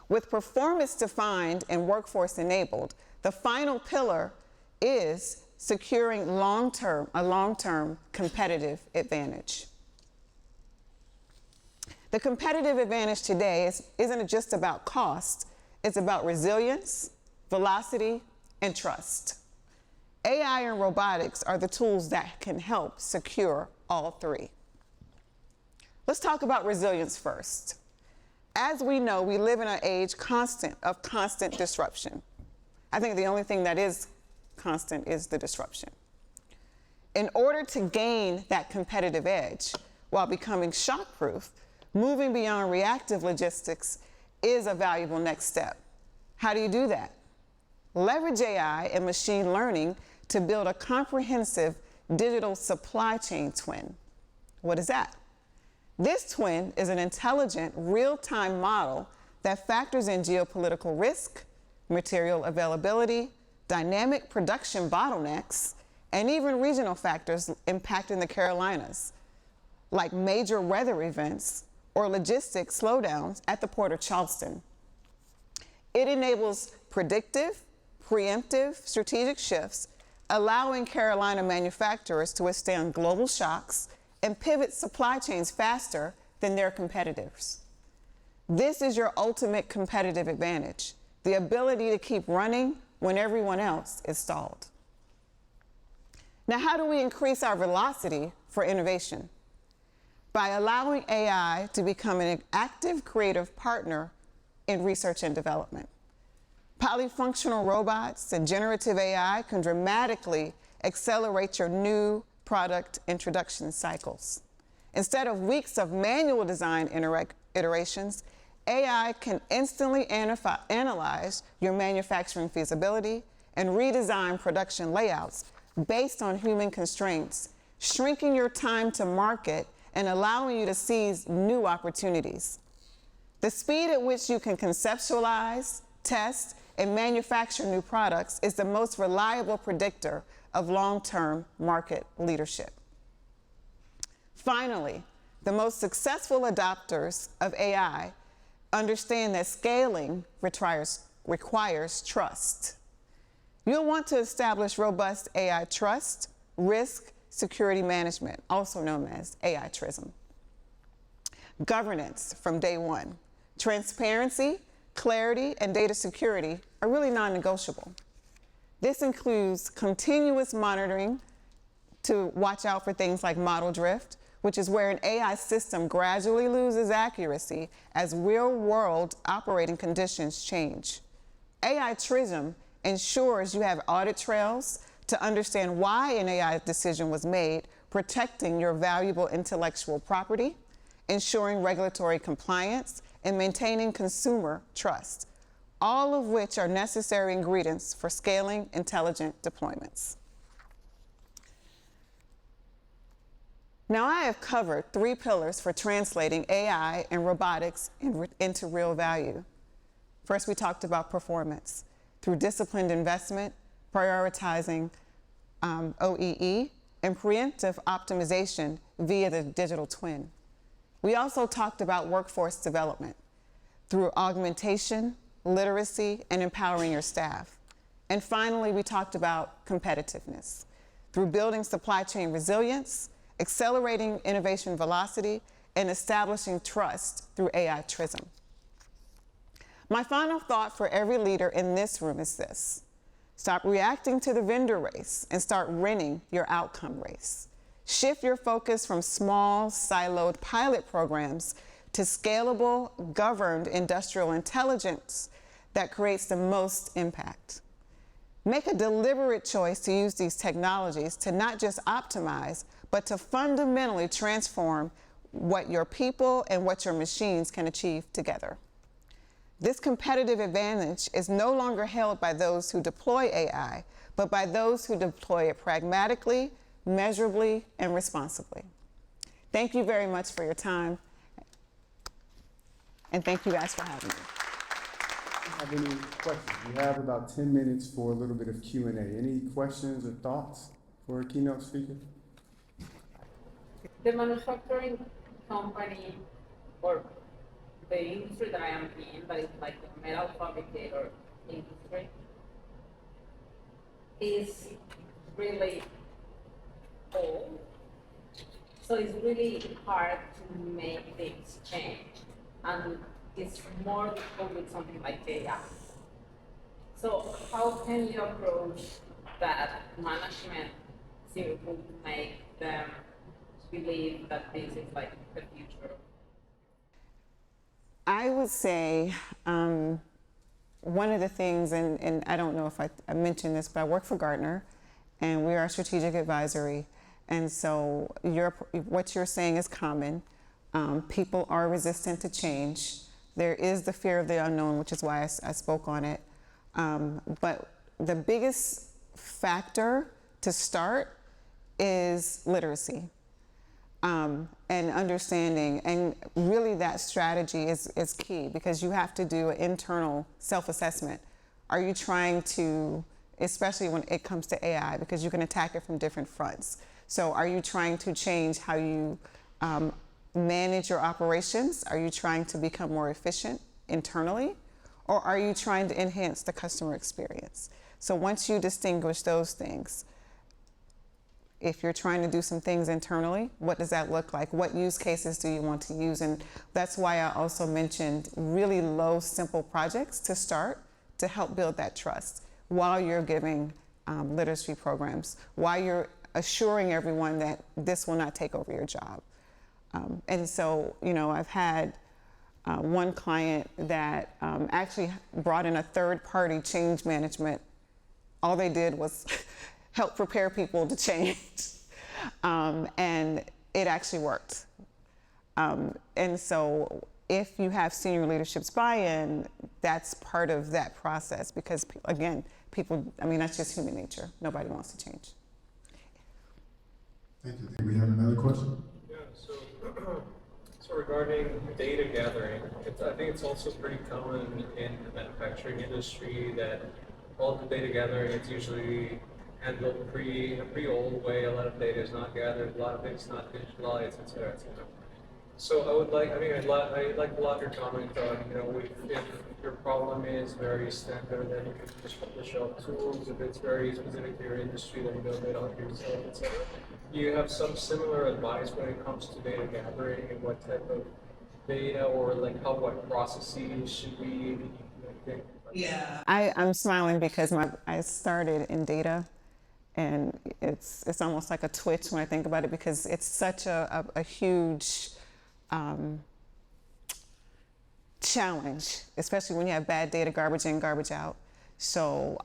With performance defined and workforce enabled, the final pillar is securing a long-term competitive advantage. The competitive advantage today isn't just about cost, it's about resilience, velocity, and trust. AI and robotics are the tools that can help secure all three. Let's talk about resilience first. As we know, we live in an age of constant disruption. I think the only thing that is constant is the disruption. In order to gain that competitive edge while becoming shock-proof, moving beyond reactive logistics is a valuable next step. How do you do that? Leverage AI and machine learning to build a comprehensive digital supply chain twin. What is that? This twin is an intelligent, real-time model that factors in geopolitical risk, material availability, dynamic production bottlenecks, and even regional factors impacting the Carolinas, like major weather events or logistics slowdowns at the Port of Charleston. It enables predictive, preemptive strategic shifts, allowing Carolina manufacturers to withstand global shocks and pivot supply chains faster than their competitors. This is your ultimate competitive advantage, the ability to keep running when everyone else is stalled. Now, how do we increase our velocity for innovation? By allowing AI to become an active creative partner in research and development. Polyfunctional robots and generative AI can dramatically accelerate your new product introduction cycles. Instead of weeks of manual design iterations, AI can instantly analyze your manufacturing feasibility and redesign production layouts based on human constraints, shrinking your time to market and allowing you to seize new opportunities. The speed at which you can conceptualize, test, and manufacture new products is the most reliable predictor of long-term market leadership. Finally, the most successful adopters of AI understand that scaling requires trust. You'll want to establish robust AI trust, risk, security management, also known as AI TRISM. Governance from day one. Transparency, clarity, and data security are really non-negotiable. This includes continuous monitoring to watch out for things like model drift, which is where an AI system gradually loses accuracy as real-world operating conditions change. AI Trism ensures you have audit trails to understand why an AI decision was made, protecting your valuable intellectual property, ensuring regulatory compliance, and maintaining consumer trust, all of which are necessary ingredients for scaling intelligent deployments. Now, I have covered 3 pillars for translating AI and robotics into real value. First, we talked about performance through disciplined investment, prioritizing OEE, and preemptive optimization via the digital twin. We also talked about workforce development through augmentation, literacy, and empowering your staff. And finally, we talked about competitiveness through building supply chain resilience, accelerating innovation velocity, and establishing trust through AI Trism. My final thought for every leader in this room is this: stop reacting to the vendor race and start winning your outcome race. Shift your focus from small, siloed pilot programs to scalable, governed industrial intelligence that creates the most impact. Make a deliberate choice to use these technologies to not just optimize, but to fundamentally transform what your people and what your machines can achieve together. This competitive advantage is no longer held by those who deploy AI, but by those who deploy it pragmatically, measurably, and responsibly. Thank you very much for your time, and thank you guys for having me. Have any questions? We have about 10 minutes for a little bit of Q&A. Any questions or thoughts for a keynote speaker? The manufacturing company or the industry that I am in, that is like the metal fabricator industry, is really old. So it's really hard to make things change. And it's more difficult with something like AI. So how can you approach that management to make them believe that this is like the future? I would say one of the things, and I don't know if I mentioned this, but I work for Gartner, and we are strategic advisory. And so what you're saying is common. People are resistant to change. There is the fear of the unknown, which is why I spoke on it. But the biggest factor to start is literacy. And understanding, and really that strategy is key, because you have to do an internal self-assessment. Are you trying to, especially when it comes to AI, because you can attack it from different fronts. So are you trying to change how you manage your operations? Are you trying to become more efficient internally? Or are you trying to enhance the customer experience? So once you distinguish those things, if you're trying to do some things internally, what does that look like? What use cases do you want to use? And that's why I also mentioned really low, simple projects to start to help build that trust while you're giving literacy programs, while you're assuring everyone that this will not take over your job. And so, you know, I've had one client that actually brought in a third-party change management. All they did was help prepare people to change. And it actually worked. And so if you have senior leadership's buy-in, that's part of that process, because again, people, I mean, that's just human nature. Nobody wants to change. Thank you. Do we have another question? Yeah, so regarding data gathering, I think it's also pretty common in the manufacturing industry that all the data gathering is usually handled in a pretty old way. A lot of data is not gathered, a lot of it's not digitalized, et cetera, et cetera. So I would like, I'd like a lot of your comment on, you know, if your problem is very standard, then you can just publish out tools. If it's very specific to your industry, then you build it out yourself, et cetera. Do you have some similar advice when it comes to data gathering, and what type of data, or like what processes should we think? Yeah. I'm smiling because I started in data, And it's almost like a twitch when I think about it, because it's such a huge challenge, especially when you have bad data, garbage in, garbage out. So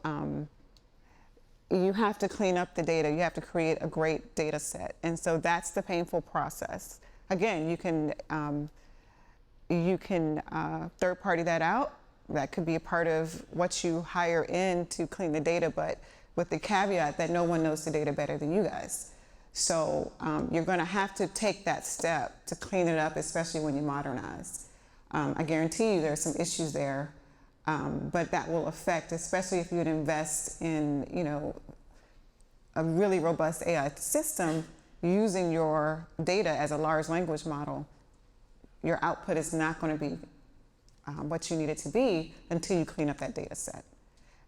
you have to clean up the data. You have to create a great data set. And so that's the painful process. Again, you can third party that out. That could be a part of what you hire in to clean the data, but with the caveat that no one knows the data better than you guys. So you're going to have to take that step to clean it up, especially when you modernize. I guarantee you there are some issues there, but that will affect, especially if you would invest in, a really robust AI system using your data as a large language model. Your output is not going to be what you need it to be until you clean up that data set.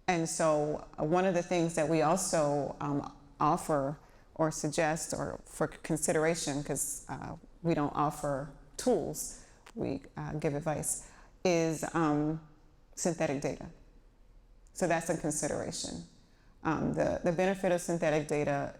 And so one of the things that we also offer or suggest or for consideration, because we don't offer tools, we give advice, is synthetic data. So that's a consideration. The benefit of synthetic data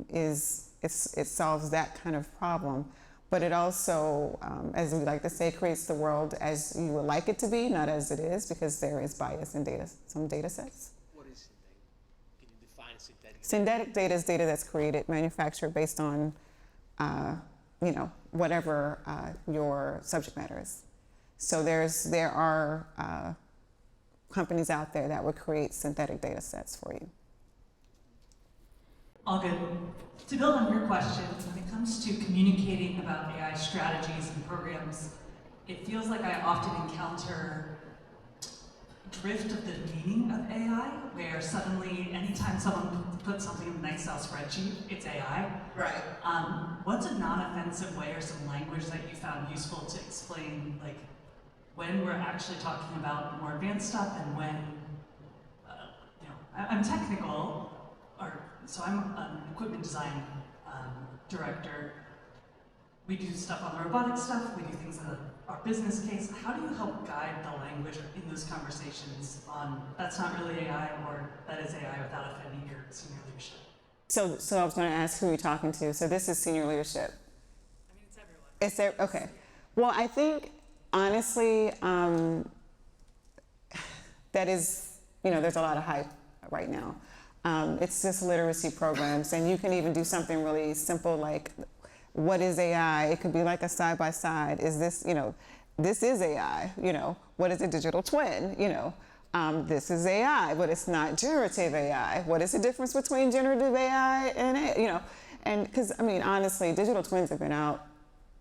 is it solves that kind of problem, but it also, as we like to say, creates the world as you would like it to be, not as it is, because there is bias in some data sets. What is synthetic? Can you define synthetic? Synthetic data is data that's created, manufactured based on, whatever your subject matter is. So there are companies out there that would create synthetic data sets for you. All good. To build on your question, when it comes to communicating about AI strategies and programs, it feels like I often encounter drift of the meaning of AI, where suddenly anytime someone puts something in an Excel spreadsheet, it's AI. Right. What's a non-offensive way or some language that you found useful to explain, like, when we're actually talking about more advanced stuff and when, I'm technical, so I'm an equipment design director. We do stuff on the robotic stuff, we do things in our business case. How do you help guide the language in those conversations on that's not really AI or that is AI without offending your senior leadership? So I was going to ask who you're talking to. So this is senior leadership. I mean, it's everyone. Is there, okay. Well, I think, honestly, that is, there's a lot of hype right now. It's just literacy programs, and you can even do something really simple like, what is AI? It could be like a side-by-side. Is this, this is AI, what is a digital twin? This is AI, but it's not generative AI. What is the difference between generative AI and AI? And because, honestly, digital twins have been out.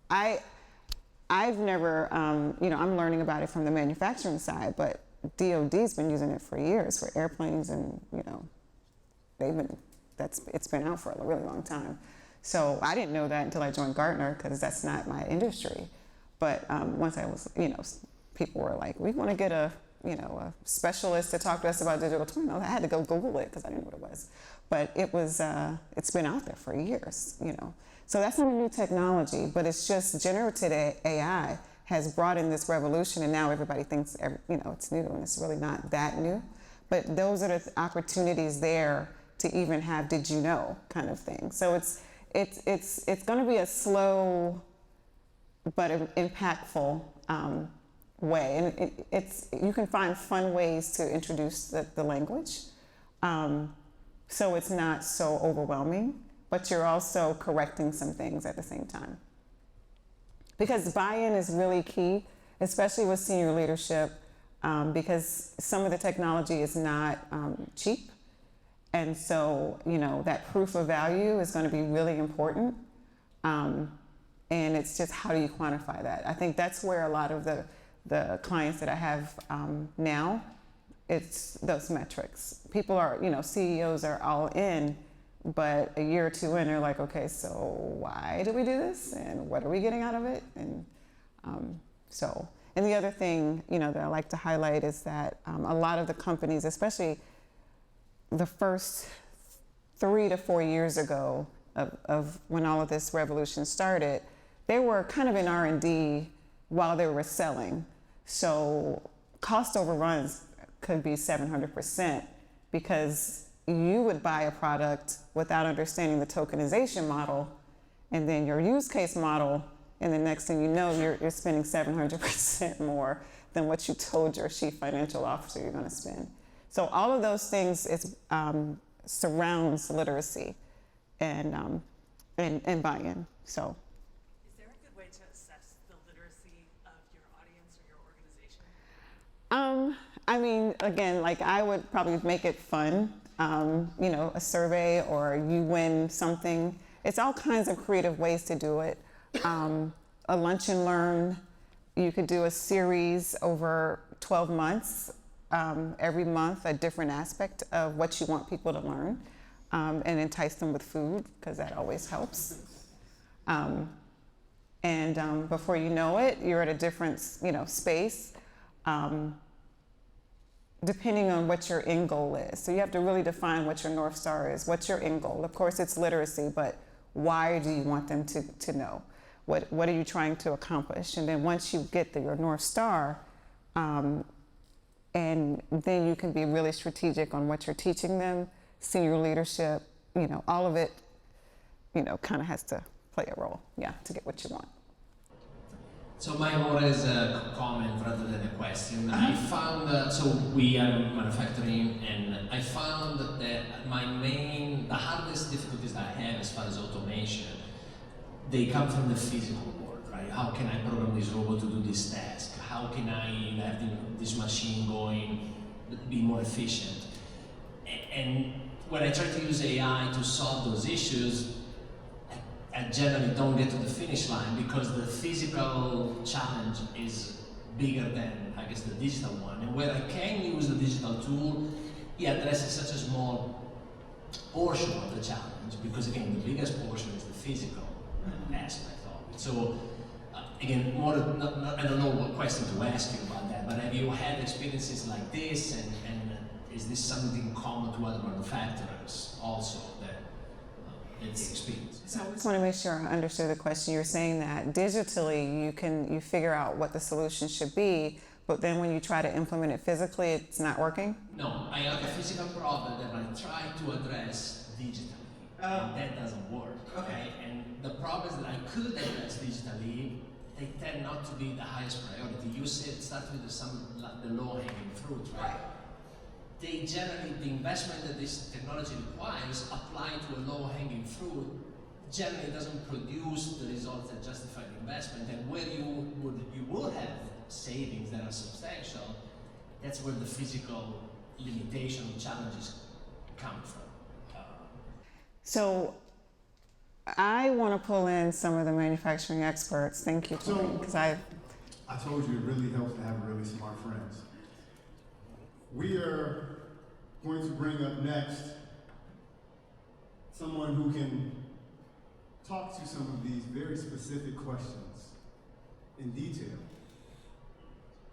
I've never, I'm learning about it from the manufacturing side, but DOD's been using it for years for airplanes, and it's been out for a really long time. So I didn't know that until I joined Gartner, because that's not my industry. But once I was, people were like, we want to get a specialist to talk to us about digital twin. I had to go Google it because I didn't know what it was. But it was, it's been out there for years, So that's not a new technology, but it's just generative AI has brought in this revolution, and now everybody thinks, it's new, and it's really not that new. But those are the opportunities there to even have "did you know" kind of thing. So it's going to be a slow but impactful way, and you can find fun ways to introduce the language, so it's not so overwhelming, but you're also correcting some things at the same time. Because buy-in is really key, especially with senior leadership, because some of the technology is not cheap. And so, that proof of value is going to be really important. And it's just, how do you quantify that? I think that's where a lot of the clients that I have now, it's those metrics. People are, CEOs are all in, but a year or two in, they're like, okay, so why do we do this? And what are we getting out of it? And and the other thing, that I like to highlight is that a lot of the companies, especially the first 3 to 4 years ago of when all of this revolution started, they were kind of in R&D while they were selling. So cost overruns could be 700% because you would buy a product without understanding the tokenization model and then your use case model, and the next thing you know, you're spending 700% more than what you told your chief financial officer you're going to spend. So all of those things surrounds literacy and buy-in. So. Is there a good way to assess the literacy of your audience or your organization? I mean, again, like I would probably make it fun. You know, a survey or you win something. It's all kinds of creative ways to do it. A lunch and learn. You could do a series over 12 months. Every month, a different aspect of what you want people to learn, and entice them with food, because that always helps. Before you know it, you're at a different, space, depending on what your end goal is. So you have to really define what your North Star is. What's your end goal? Of course, it's literacy, but why do you want them to know? What are you trying to accomplish? And then once you get your North Star, and then you can be really strategic on what you're teaching them, senior leadership, all of it, kind of has to play a role, to get what you want. So my more is a comment rather than a question. I found, so we are manufacturing, and I found that the hardest difficulties that I have as far as automation, they come from the physical world, right? How can I program this robot to do this task? How can I have this machine going, be more efficient? And when I try to use AI to solve those issues, I generally don't get to the finish line because the physical challenge is bigger than, I guess, the digital one. And where I can use the digital tool, it addresses such a small portion of the challenge because, again, the biggest portion is the physical aspect of it. So, again, I don't know what question to ask you about that, but have you had experiences like this, and is this something common to other manufacturers also that it's experienced? So I just want to make sure I understood the question. You're saying that digitally you figure out what the solution should be, but then when you try to implement it physically, it's not working? No, I have a physical problem that I try to address digitally, and that doesn't work. Okay. And the problems that I could address digitally, they tend not to be the highest priority. You said start with the low-hanging fruit, right? They generally, the investment that this technology requires applied to a low-hanging fruit generally doesn't produce the results that justify the investment. And where you would have savings that are substantial, that's where the physical limitation challenges come from. So I want to pull in some of the manufacturing experts. Thank you, Torian, because I told you it really helps to have really smart friends. We are going to bring up next someone who can talk to some of these very specific questions in detail.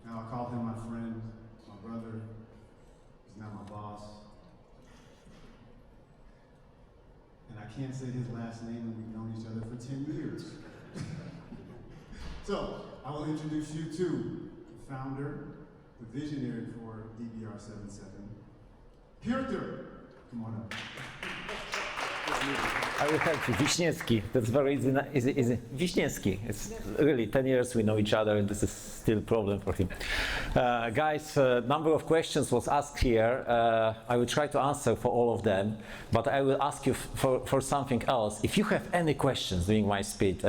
Now, I call him my friend, my brother. He's now my boss. And I can't say his last name, and we've known each other for 10 years. So, I will introduce you to the founder, the visionary for DBR77, Piotr. Come on up. I will help you. Wiśniewski. That's very easy. Wiśniewski. It's really 10 years we know each other, and this is still a problem for him. Guys, number of questions was asked here. I will try to answer for all of them, but I will ask you for something else. If you have any questions during my speech,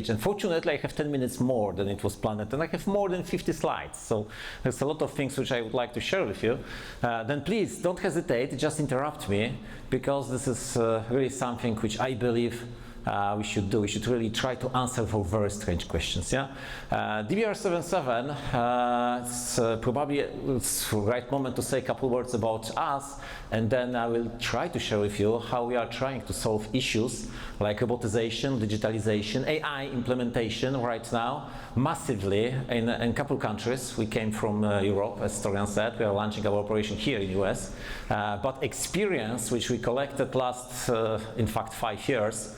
unfortunately I have 10 minutes more than it was planned, and I have more than 50 slides, so there's a lot of things which I would like to share with you. Then please don't hesitate, just interrupt me, because this is really something which I believe we should do. We should really try to answer for very strange questions. DBR77, it's probably it's the right moment to say a couple words about us, and then I will try to share with you how we are trying to solve issues like robotization, digitalization, AI implementation right now, massively in a couple countries. We came from Europe, as Torian said. We are launching our operation here in the US. But experience, which we collected last, in fact, 5 years,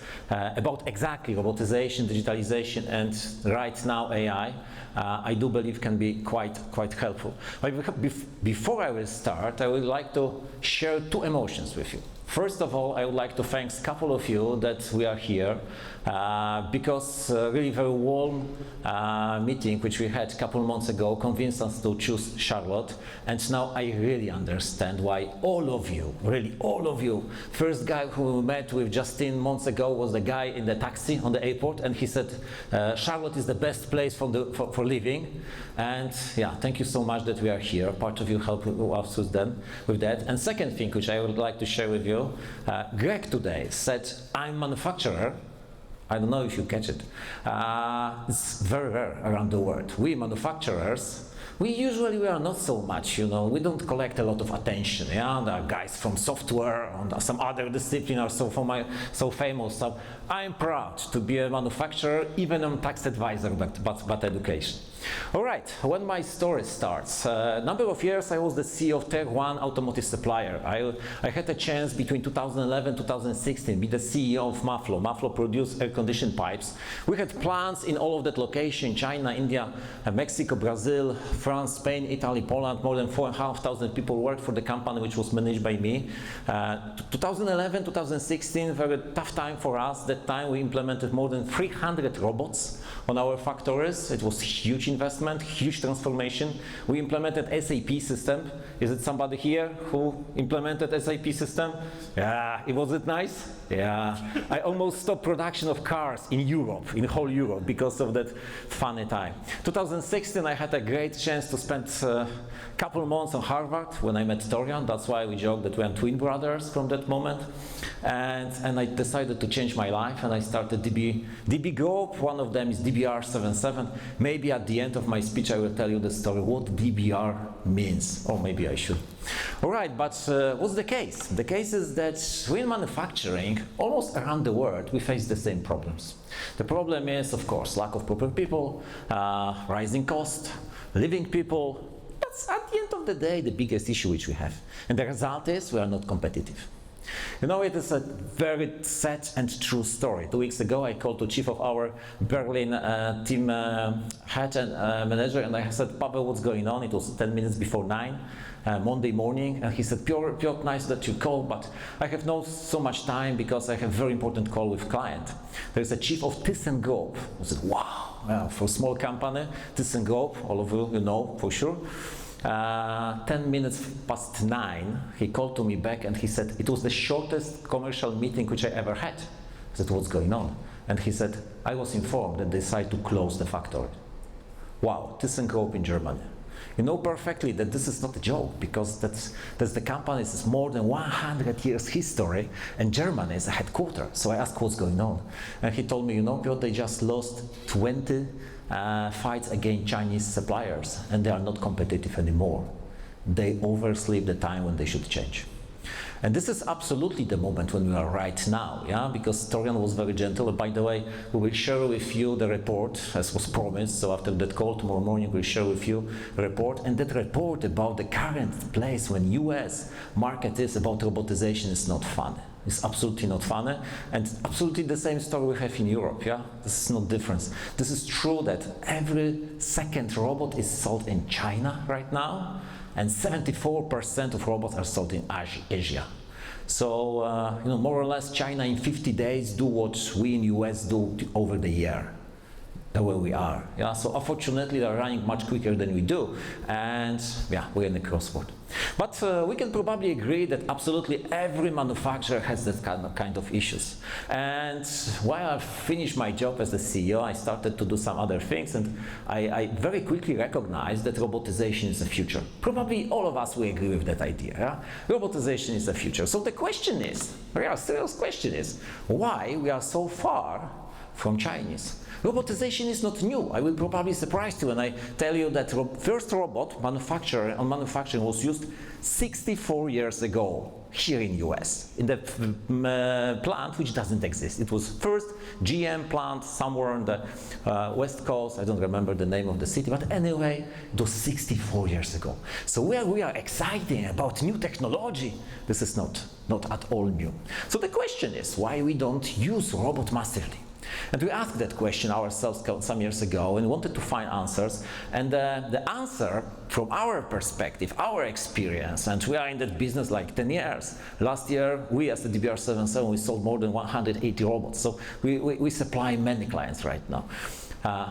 about exactly robotization, digitalization, and right now AI, I do believe can be quite helpful. But before I will start, I would like to share two emotions with you. First of all, I would like to thank a couple of you that we are here because really very warm meeting which we had a couple of months ago convinced us to choose Charlotte, and now I really understand why all of you, really all of you, first guy who we met with Justin months ago was the guy in the taxi on the airport, and he said Charlotte is the best place for living, and yeah, thank you so much that we are here. Part of you helped us with that. And second thing which I would like to share with you, Greg today said, I'm manufacturer. I don't know if you catch it. It's very rare around the world. We manufacturers, we are not so much, we don't collect a lot of attention. Yeah, there are guys from software and some other discipline are so famous. So I'm proud to be a manufacturer, even I'm tax advisor, but education. All right, when my story starts, a number of years I was the CEO of Tier 1 automotive supplier. I had a chance between 2011 and 2016 be the CEO of Maflo. Maflo produced air-conditioned pipes. We had plants in all of that location, China, India, Mexico, Brazil, France, Spain, Italy, Poland. More than 4,500 people worked for the company, which was managed by me. 2011, 2016, very tough time for us. That time we implemented more than 300 robots on our factories. It was huge investment, huge transformation. We implemented SAP system. Is it somebody here who implemented SAP system? Yeah, was it nice? Yeah. I almost stopped production of cars in Europe, in whole Europe, because of that funny time. 2016, I had a great chance to spend a couple of months on Harvard when I met Torian. That's why we joke that we are twin brothers from that moment. And I decided to change my life, and I started DB Group. One of them is DBR77. Maybe at the end of my speech I will tell you the story, what DBR means. Or maybe I should. All right, but what's the case? The case is that in manufacturing, almost around the world, we face the same problems. The problem is, of course, lack of proper people, rising cost, living people. That's at the end of the day the biggest issue which we have. And the result is we are not competitive. It is a very sad and true story. 2 weeks ago, I called the chief of our Berlin team head and manager, and I said, Pavel, what's going on? It was 10 minutes before 9, Monday morning, and he said, Piotr, nice that you called, but I have not so much time because I have a very important call with client. There's a chief of ThyssenKrupp. I said, wow, well, for a small company, ThyssenKrupp, all of you know for sure. 10 minutes past 9, he called to me back and he said, it was the shortest commercial meeting which I ever had. I said, what's going on? And he said, I was informed that they decided to close the factory. Wow, ThyssenKrupp in Germany. You know perfectly that this is not a joke, because that's the company's more than 100 years history, and Germany is a headquarters. So I asked what's going on. And he told me, Piotr, they just lost 20 fights against Chinese suppliers, and they are not competitive anymore. They oversleep the time when they should change. And this is absolutely the moment when we are right now, yeah, because Torian was very gentle. By the way, we will share with you the report as was promised. So after that call tomorrow morning, we'll share with you a report, and that report about the current place when US market is about robotization is not funny. It's absolutely not funny, and absolutely the same story we have in Europe, yeah? This is no difference. This is true that every second robot is sold in China right now, and 74% of robots are sold in Asia. So, more or less China in 50 days do what we in US do over the year. The way we are, yeah. So unfortunately, they are running much quicker than we do, and yeah, we're in the crossroad. But we can probably agree that absolutely every manufacturer has that kind of issues. And while I finished my job as the CEO, I started to do some other things, and I very quickly recognized that robotization is the future. Probably all of us will agree with that idea. Yeah? Robotization is the future. So the question is, a real serious question is, why we are so far from Chinese. Robotization is not new. I will probably surprise you when I tell you that first robot manufacturing was used 64 years ago here in US, in the plant which doesn't exist. It was first GM plant somewhere on the west coast. I don't remember the name of the city, but anyway, it was 64 years ago. So we are excited about new technology. This is not at all new. So the question is why we don't use robot massively. And we asked that question ourselves some years ago and wanted to find answers. And the answer, from our perspective, our experience, and we are in that business like 10 years. Last year, we as the DBR77, we sold more than 180 robots. So we supply many clients right now.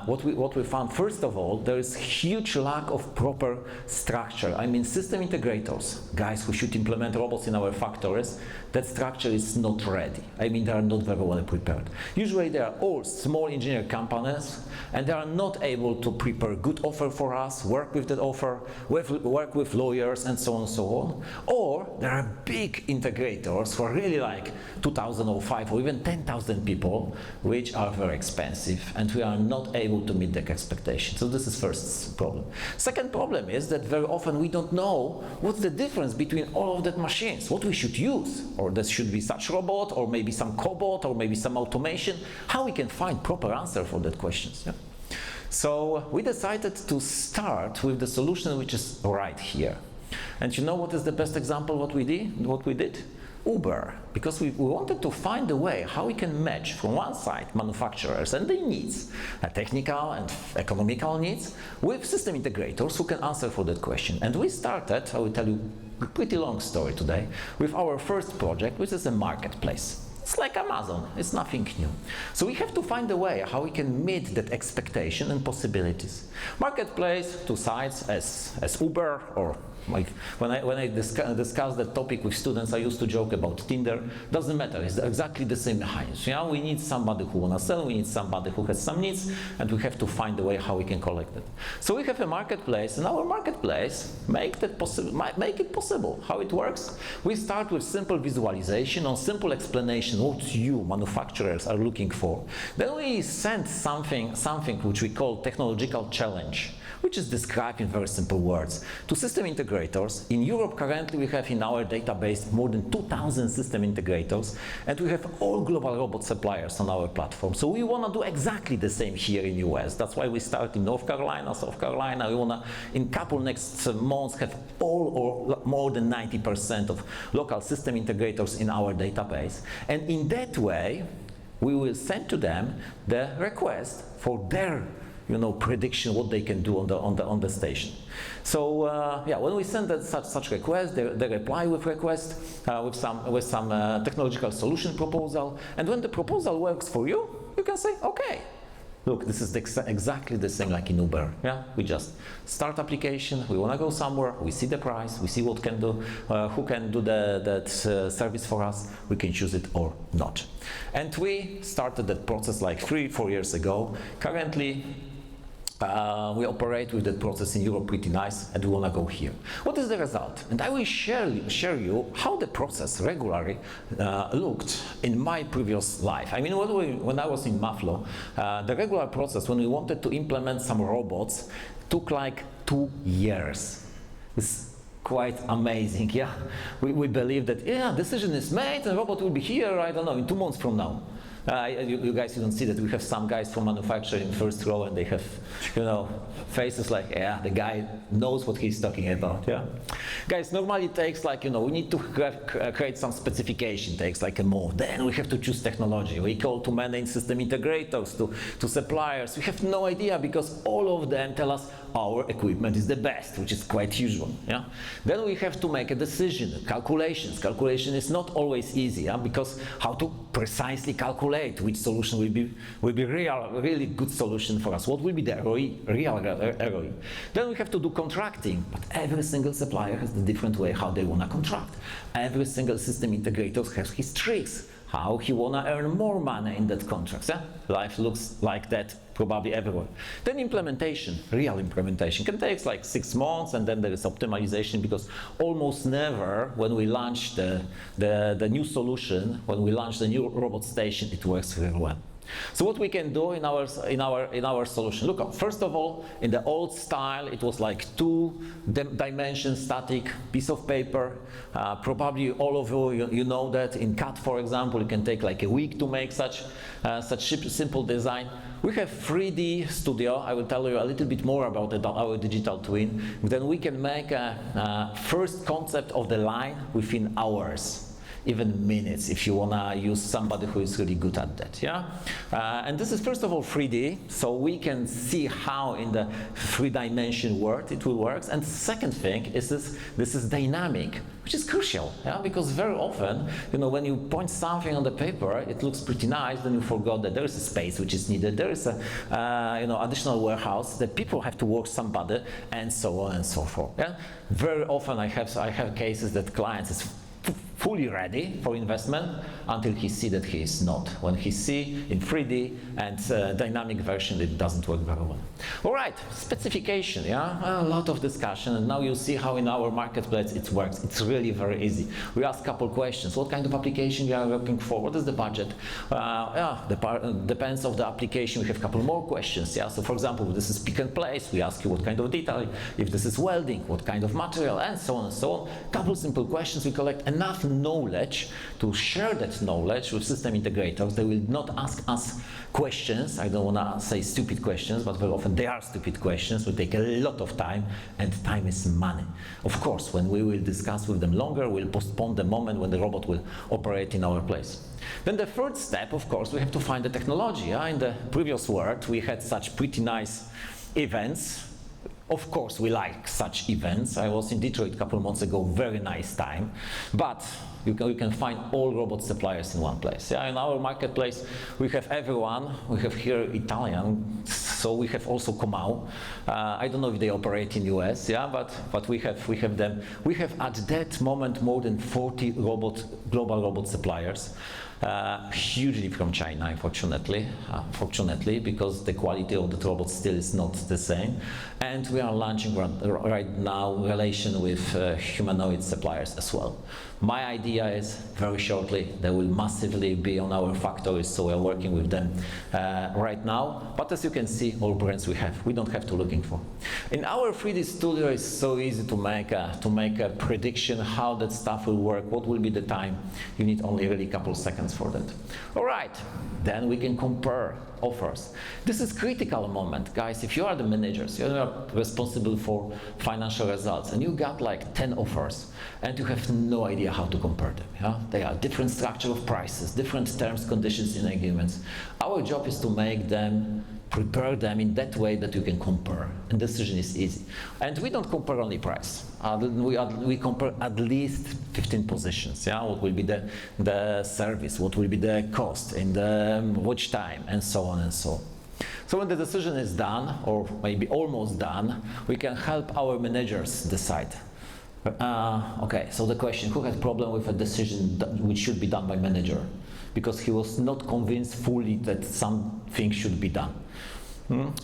What we found, first of all, there is huge lack of proper structure. I mean, system integrators, guys who should implement robots in our factories, that structure is not ready. I mean, they are not very well prepared. Usually they are all small engineering companies, and they are not able to prepare good offer for us, work with that offer, work with lawyers, and so on and so on. Or there are big integrators who are really like 2,000 or 5 or even 10,000 people, which are very expensive, and we are not able to meet their expectations. So this is first problem. Second problem is that very often we don't know what's the difference between all of that machines, what we should use, or there should be such robot, or maybe some cobot, or maybe some automation, how we can find proper answer for that questions. Yeah? So we decided to start with the solution which is right here. And you know what is the best example what we did? Uber, because we wanted to find a way how we can match from one side manufacturers and their needs, technical and economical needs, with system integrators who can answer for that question. And we started, I will tell you a pretty long story today, with our first project, which is a marketplace. It's like Amazon, it's nothing new. So we have to find a way how we can meet that expectation and possibilities. Marketplace, two sides, as Uber, or like when I discuss that topic with students, I used to joke about Tinder. Doesn't matter, it's exactly the same behind. You know, we need somebody who wanna sell, we need somebody who has some needs, and we have to find a way how we can collect it. So we have a marketplace, and our marketplace make it possible. How it works? We start with simple visualization or simple explanation what you manufacturers are looking for. Then we send something which we call technological challenge, which is described in very simple words, to system integrators. In Europe, currently, we have in our database more than 2,000 system integrators, and we have all global robot suppliers on our platform. So we want to do exactly the same here in US. That's why we start in North Carolina, South Carolina. We want to, in couple next months, have all or more than 90% of local system integrators in our database. And in that way, we will send to them the request for their prediction what they can do on the station. So yeah, when we send such request, they reply with request with some technological solution proposal, and when the proposal works for you, you can say, okay, look, this is exactly the same like in Uber. Yeah, we just start application. We want to go somewhere. We see the price. We see what can do, who can do that service for us. We can choose it or not. And we started that process like 3-4 years ago. Currently, we operate with that process in Europe pretty nice, and we want to go here. What is the result? And I will share you how the process regularly looked in my previous life. I mean, when I was in Maflo, the regular process when we wanted to implement some robots took like 2 years. It's quite amazing, yeah? We believe that, yeah, decision is made and robot will be here, I don't know, in 2 months from now. You guys, you don't see that we have some guys from manufacturing first row, and they have, faces like, yeah, the guy knows what he's talking about, yeah. Guys, normally it takes like, we need to create some specification, takes like a month. Then we have to choose technology. We call to manage system integrators, to suppliers. We have no idea because all of them tell us our equipment is the best, which is quite usual, yeah. Then we have to make a decision, calculations. Calculation is not always easy, yeah, because how to precisely calculate which solution will be really good solution for us. What will be the ROI, real ROI? Then we have to do contracting, but every single supplier has a different way how they want to contract. Every single system integrator has his tricks, how he want to earn more money in that contract. Yeah? Life looks like that probably everywhere. Then implementation, real implementation, can take like 6 months, and then there is optimization, because almost never when we launch the new solution, when we launch the new robot station, it works very well. So what we can do in our solution? Look, first of all, in the old style, it was like two-dimension static piece of paper. Probably all of you know that in CAD, for example, it can take like a week to make such simple design. We have 3D Studio. I will tell you a little bit more about our digital twin. Then we can make a first concept of the line within hours. Even minutes, if you wanna use somebody who is really good at that, yeah? And this is first of all 3D, so we can see how in the three-dimension world it will work. And the second thing is this is dynamic, which is crucial, yeah? Because very often, you know, when you point something on the paper, it looks pretty nice, then you forgot that there is a space which is needed, there is a additional warehouse, that people have to work somebody, and so on and so forth. Yeah? Very often I have cases that clients is fully ready for investment until he see that he is not. When he see in 3D and dynamic version, it doesn't work very well. All right, specification, yeah, a lot of discussion, and now you see how in our marketplace it works. It's really very easy. We ask a couple questions. What kind of application we are looking for? What is the budget? Depends of the application. We have a couple more questions. Yeah, so for example, if this is pick and place, we ask you what kind of detail. If this is welding, what kind of material, and so on and so on. Couple simple questions. We collect enough knowledge to share that knowledge with system integrators. They will not ask us questions. I don't want to say stupid questions, but very often they are stupid questions. We take a lot of time, and time is money. Of course, when we will discuss with them longer, we'll postpone the moment when the robot will operate in our place. Then the third step, of course, we have to find the technology. In the previous world, we had such pretty nice events. Of course, we like such events. I was in Detroit a couple of months ago, very nice time. But you can find all robot suppliers in one place. Yeah, in our marketplace, we have everyone. We have here Italian, so we have also Comau. I don't know if they operate in US, yeah, but we have them. We have at that moment more than 40 global robot suppliers. Hugely from China, unfortunately, because the quality of the robot still is not the same. And we are launching right now relation with humanoid suppliers as well. My idea is very shortly they will massively be on our factories, so we are working with them right now. But as you can see, all brands we don't have to looking for. In our 3D Studio, it's so easy to make a prediction how that stuff will work, what will be the time. You need only really a couple of seconds for that. All right, then we can compare offers. This is critical moment, guys. If you are the managers, you are responsible for financial results, and you got like 10 offers, and you have no idea how to compare them. Yeah? They are different structure of prices, different terms, conditions in agreements. Our job is to make them, prepare them in that way that you can compare, and decision is easy. And we don't compare only price. We compare at least 15 positions. Yeah, what will be the service, what will be the cost, and the watch time, and so on and so on. So when the decision is done, or maybe almost done, we can help our managers decide. Okay, so the question: who has problem with a decision which should be done by manager, because he was not convinced fully that something should be done?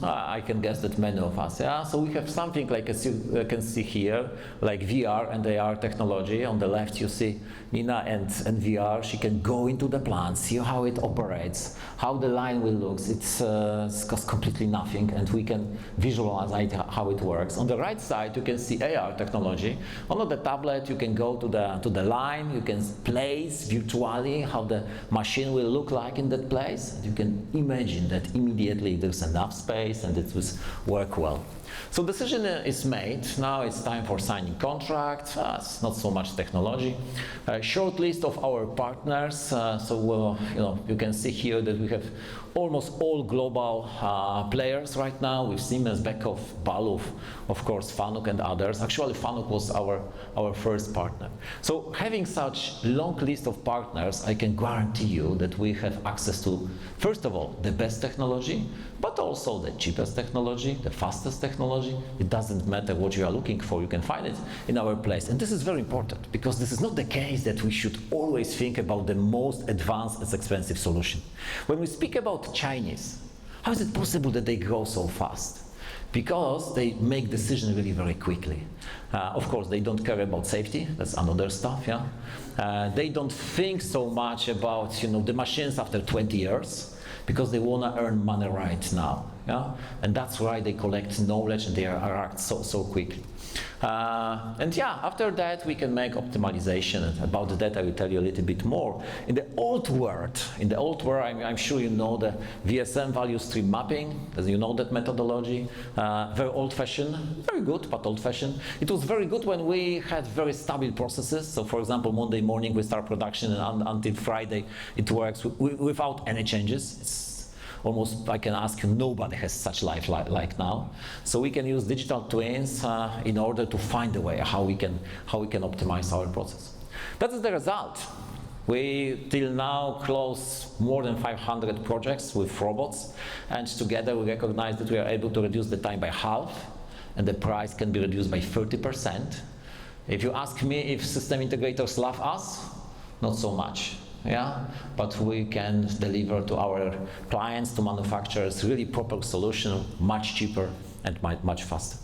I can guess that many of us, yeah. So we have something like, as you can see here, like VR and AR technology. On the left you see Nina and VR. She can go into the plant, see how it operates, how the line will look. It costs completely nothing, and we can visualize how it works. On the right side you can see AR technology. On the tablet you can go to the line, you can place virtually how the machine will look like in that place. You can imagine that immediately there's enough space and it will work well. So decision is made. Now it's time for signing contract. It's not so much technology. Short list of our partners. You can see here that we have almost all global players right now, with Siemens, Beckhoff, Baluf, of course, Fanuc and others. Actually, Fanuc was our first partner. So having such long list of partners, I can guarantee you that we have access to, first of all, the best technology, but also the cheapest technology, the fastest technology. It doesn't matter what you are looking for, you can find it in our place. And this is very important, because this is not the case that we should always think about the most advanced and expensive solution. When we speak about Chinese, how is it possible that they grow so fast? Because they make decisions really very quickly. Of course, they don't care about safety. That's another stuff. Yeah, they don't think so much about the machines after 20 years. because they want to earn money right now. Yeah? And that's why they collect knowledge and they act so quickly. And yeah, after that we can make optimization. And about that I will tell you a little bit more. In the old world, I'm sure you know the VSM value stream mapping, as you know that methodology. Very old-fashioned, very good, but old-fashioned. It was very good when we had very stable processes. So for example, Monday morning we start production and until Friday it works without any changes. It's almost, I can ask you, nobody has such life like now. So we can use digital twins in order to find a way how we can optimize our process. That is the result. We till now close more than 500 projects with robots, and together we recognize that we are able to reduce the time by half, and the price can be reduced by 30%. If you ask me if system integrators love us, not so much. Yeah, but we can deliver to our clients, to manufacturers, really proper solution, much cheaper and much faster.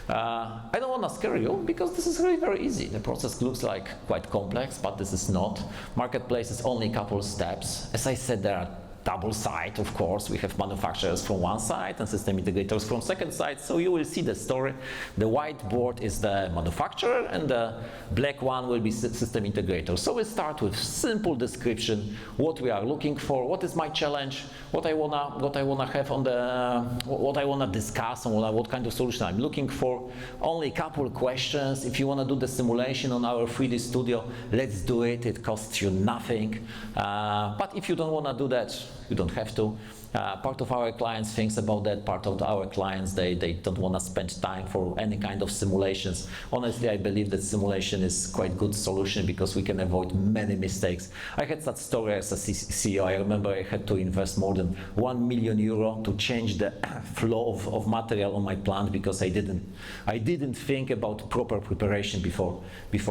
I don't want to scare you because this is really very easy. The process looks like quite complex, but this is not. Marketplace is only a couple of steps. As I said, there are double side, of course. We have manufacturers from one side and system integrators from second side. So you will see the story. The whiteboard is the manufacturer and the black one will be system integrator. So we start with simple description, what we are looking for, what is my challenge, what I wanna have on the, what I wanna discuss, and what kind of solution I'm looking for. Only a couple questions. If you wanna do the simulation on our 3D studio, let's do it. It costs you nothing. But if you don't wanna do that, you don't have to. Part of our clients thinks about that. Part of our clients, they don't want to spend time for any kind of simulations. Honestly, I believe that simulation is quite good solution because we can avoid many mistakes. I had that story as a CEO. I remember I had to invest more than €1 million to change the flow of material on my plant because I didn't think about proper preparation before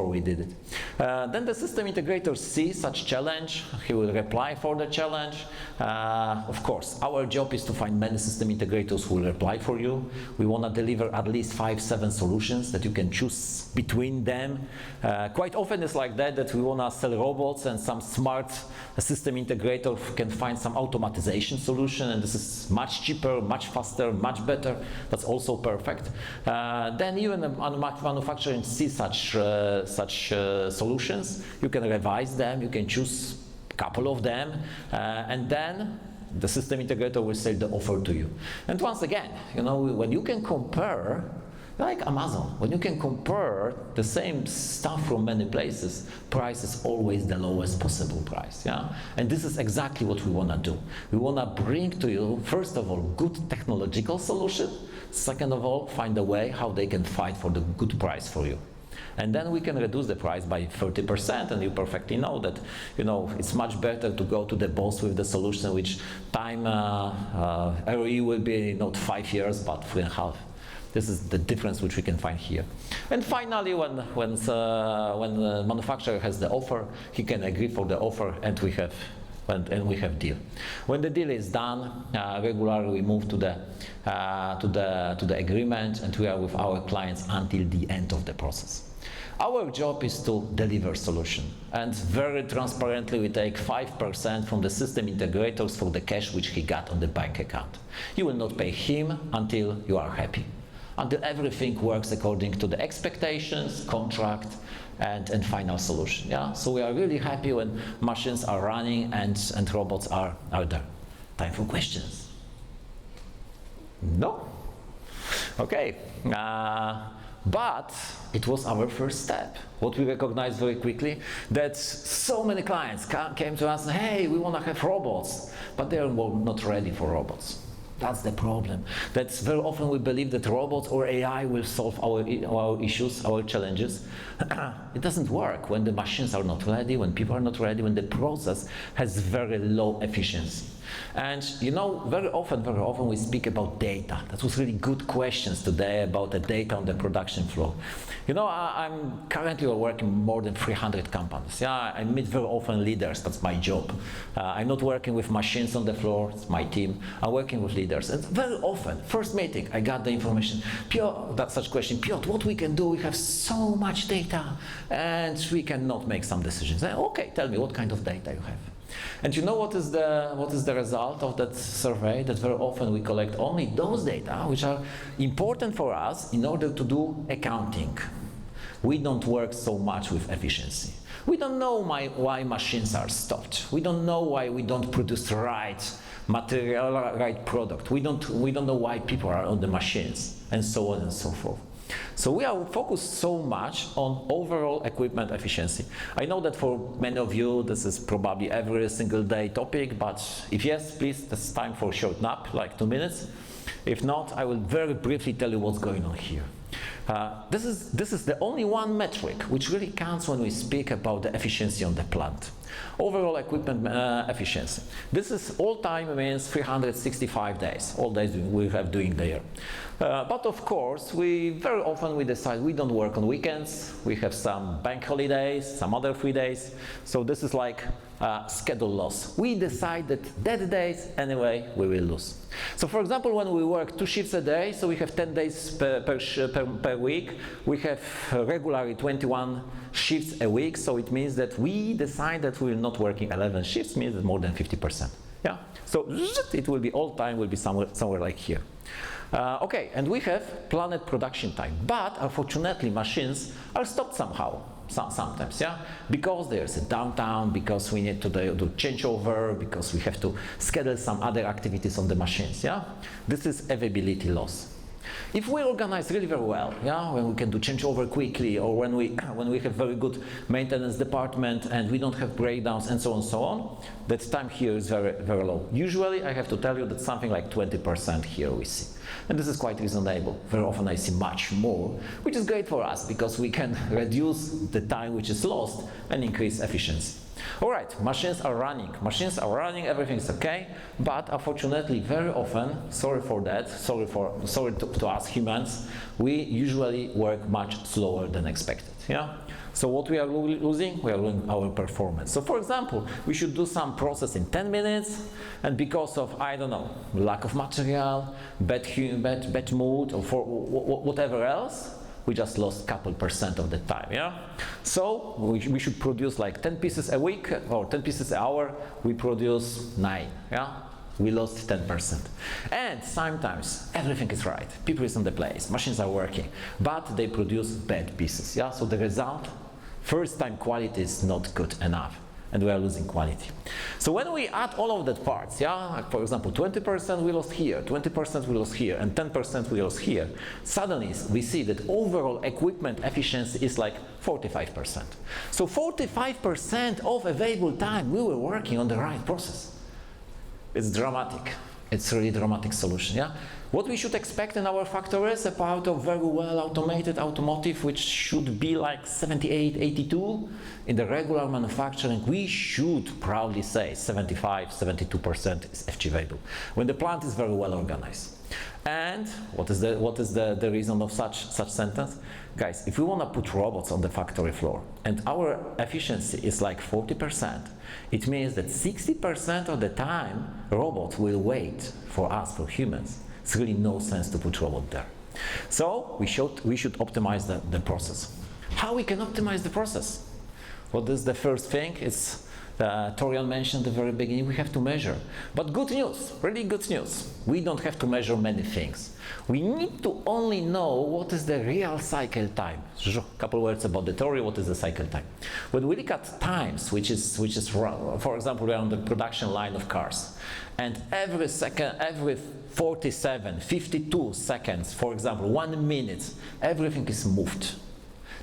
we did it. Then the system integrator sees such challenge. He will reply for the challenge. Of course, our job is to find many system integrators who will reply for you. We want to deliver at least 5-7 solutions that you can choose between them. Quite often it's like that we want to sell robots and some smart system integrator can find some automatization solution, and this is much cheaper, much faster, much better. That's also perfect. Then even a manufacturer sees such solutions. You can revise them, you can choose a couple of them, and then the system integrator will sell the offer to you. And once again, you know, when you can compare, like Amazon, when you can compare the same stuff from many places, price is always the lowest possible price. Yeah? And this is exactly what we want to do. We want to bring to you, first of all, good technological solution. Second of all, find a way how they can fight for the good price for you. And then we can reduce the price by 30%, and you perfectly know that, you know, it's much better to go to the boss with the solution which time ROE will be not 5 years but 3.5. This is the difference which we can find here. And finally, when the manufacturer has the offer, he can agree for the offer, and we have deal. When the deal is done, regularly we move to the agreement, and we are with our clients until the end of the process. Our job is to deliver solution, and very transparently we take 5% from the system integrators for the cash which he got on the bank account. You will not pay him until you are happy, until everything works according to the expectations, contract, and final solution. Yeah? So we are really happy when machines are running and robots are there. Time for questions. No? Okay. But it was our first step. What we recognized very quickly, that so many clients came to us, hey, we want to have robots, but they are not ready for robots. That's the problem. That's very often we believe that robots or AI will solve our issues, our challenges. It doesn't work when the machines are not ready, when people are not ready, when the process has very low efficiency. And you know, very often we speak about data. That was really good questions today about the data on the production floor. You know, I'm currently working more than 300 companies. Yeah, I meet very often leaders. That's my job. I'm not working with machines on the floor. It's my team. I'm working with leaders. And very often, first meeting, I got the information. Piotr, that's such question. Piotr, what we can do? We have so much data, and we cannot make some decisions. Okay, tell me what kind of data you have. And you know what is the result of that survey? That very often we collect only those data which are important for us in order to do accounting. We don't work so much with efficiency. We don't know why machines are stopped. We don't know why we don't produce the right material, right product. We don't know why people are on the machines, and so on and so forth. So we are focused so much on overall equipment efficiency. I know that for many of you this is probably every single day topic, but if yes, please, this is time for a short nap, like 2 minutes. If not, I will very briefly tell you what's going on here. This is the only one metric which really counts when we speak about the efficiency on the plant. Overall equipment efficiency. This is all time, means 365 days, all days we have doing the year. But of course, very often we decide we don't work on weekends, we have some bank holidays, some other free days, so this is like schedule loss. We decide that days, anyway, we will lose. So for example, when we work 2 shifts a day, so we have 10 days per week, we have regularly 21 shifts a week, so it means that we decide that we will not working 11 shifts, means that more than 50%. Yeah, so it will be all time, will be somewhere like here. Okay, and we have planned production time, but unfortunately machines are stopped somehow. Sometimes, yeah, because there's a downtime, because we need to do changeover, because we have to schedule some other activities on the machines, yeah. This is availability loss. If we organize really very well, yeah, when we can do changeover quickly, or when we have very good maintenance department and we don't have breakdowns and so on, that time here is very, very low. Usually, I have to tell you that something like 20% here we see. And this is quite reasonable. Very often I see much more, which is great for us because we can reduce the time which is lost and increase efficiency. All right, machines are running, everything is okay, but unfortunately very often, sorry for that, sorry to us humans, we usually work much slower than expected, yeah? So what we are losing? We are losing our performance. So for example, we should do some process in 10 minutes, and because of, I don't know, lack of material, bad mood, or for whatever else, we just lost a couple % of the time, yeah? So we should produce like 10 pieces a week or 10 pieces an hour, we produce 9, yeah? We lost 10%. And sometimes everything is right, people is on the place, machines are working, but they produce bad pieces, yeah? So the result, first time quality is not good enough, and we are losing quality. So when we add all of that parts, yeah, like for example, 20% we lost here, 20% we lost here, and 10% we lost here, suddenly we see that overall equipment efficiency is like 45%. So 45% of available time we were working on the right process. It's dramatic. It's a really dramatic solution, yeah? What we should expect in our factories about a very well automated automotive, which should be like 78, 82, in the regular manufacturing, we should proudly say 75, 72% is achievable, when the plant is very well organized. And what is the reason of such sentence? Guys, if we want to put robots on the factory floor, and our efficiency is like 40%, it means that 60% of the time robots will wait for us, for humans. It's really no sense to put robot there. So we should optimize the process. How we can optimize the process? What is the first thing? It's Torian mentioned at the very beginning, we have to measure. But good news, really good news. We don't have to measure many things. We need to only know what is the real cycle time. A couple words about the theory, what is the cycle time. When we look at times, which is for example, we are on the production line of cars, and every 47, 52 seconds, for example, 1 minute, everything is moved.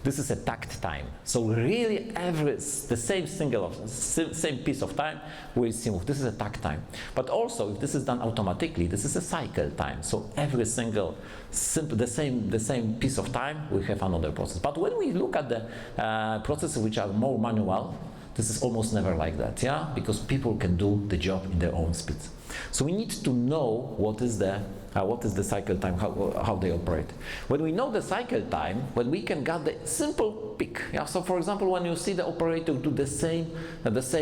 This is a takt time. So really the same piece of time will see move. This is a takt time. But also, if this is done automatically, this is a cycle time. So every single the same piece of time, we have another process. But when we look at the processes which are more manual, this is almost never like that, yeah? Because people can do the job in their own speed. So we need to know what is the cycle time, how they operate. When we know the cycle time, when we can get the simple peak, yeah? So for example, when you see the operator do the same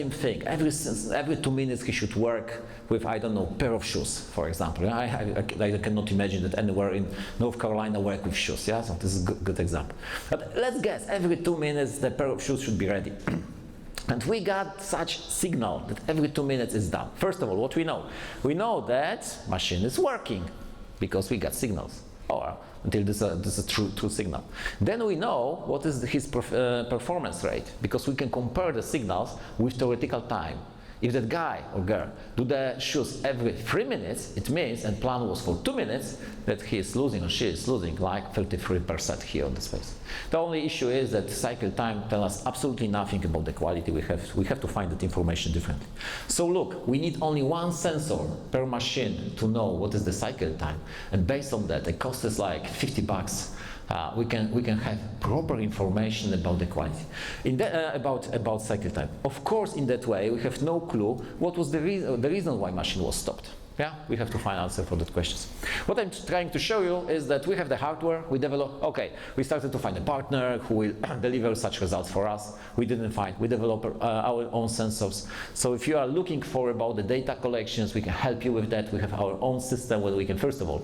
thing, every 2 minutes he should work with, I don't know, pair of shoes, for example. Yeah? I cannot imagine that anywhere in North Carolina work with shoes, yeah? So this is a good example. But let's guess, every 2 minutes the pair of shoes should be ready. And we got such signal that every 2 minutes is done. First of all, what we know? We know that machine is working because we got signals, or until this is a true signal. Then we know what is his performance rate, because we can compare the signals with theoretical time. If that guy or girl do the shoes every 3 minutes, it means, and plan was for 2 minutes, that he is losing or she is losing like 33% here on the space. The only issue is that cycle time tells us absolutely nothing about the quality. We have to find that information differently. So look, we need only one sensor per machine to know what is the cycle time, and based on that, the cost is like $50. We can have proper information about the quality, about cycle time. Of course, in that way, we have no clue what was the reason why machine was stopped. Yeah, we have to find answer for that questions. What I'm trying to show you is that we have the hardware, we develop, okay, we started to find a partner who will deliver such results for us. We didn't find, we develop our own sensors. So if you are looking for about the data collections, we can help you with that. We have our own system where we can, first of all,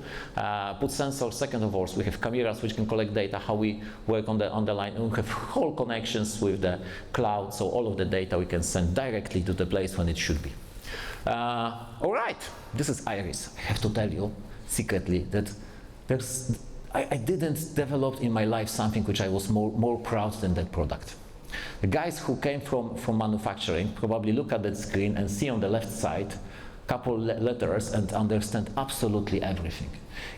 put sensors. Second of all, we have cameras which can collect data, how we work on the line. And we have whole connections with the cloud, so all of the data we can send directly to the place when it should be. All right, this is Iris. I have to tell you secretly that I didn't develop in my life something which I was more proud than that product. The guys who came from manufacturing probably look at that screen and see on the left side couple letters and understand absolutely everything.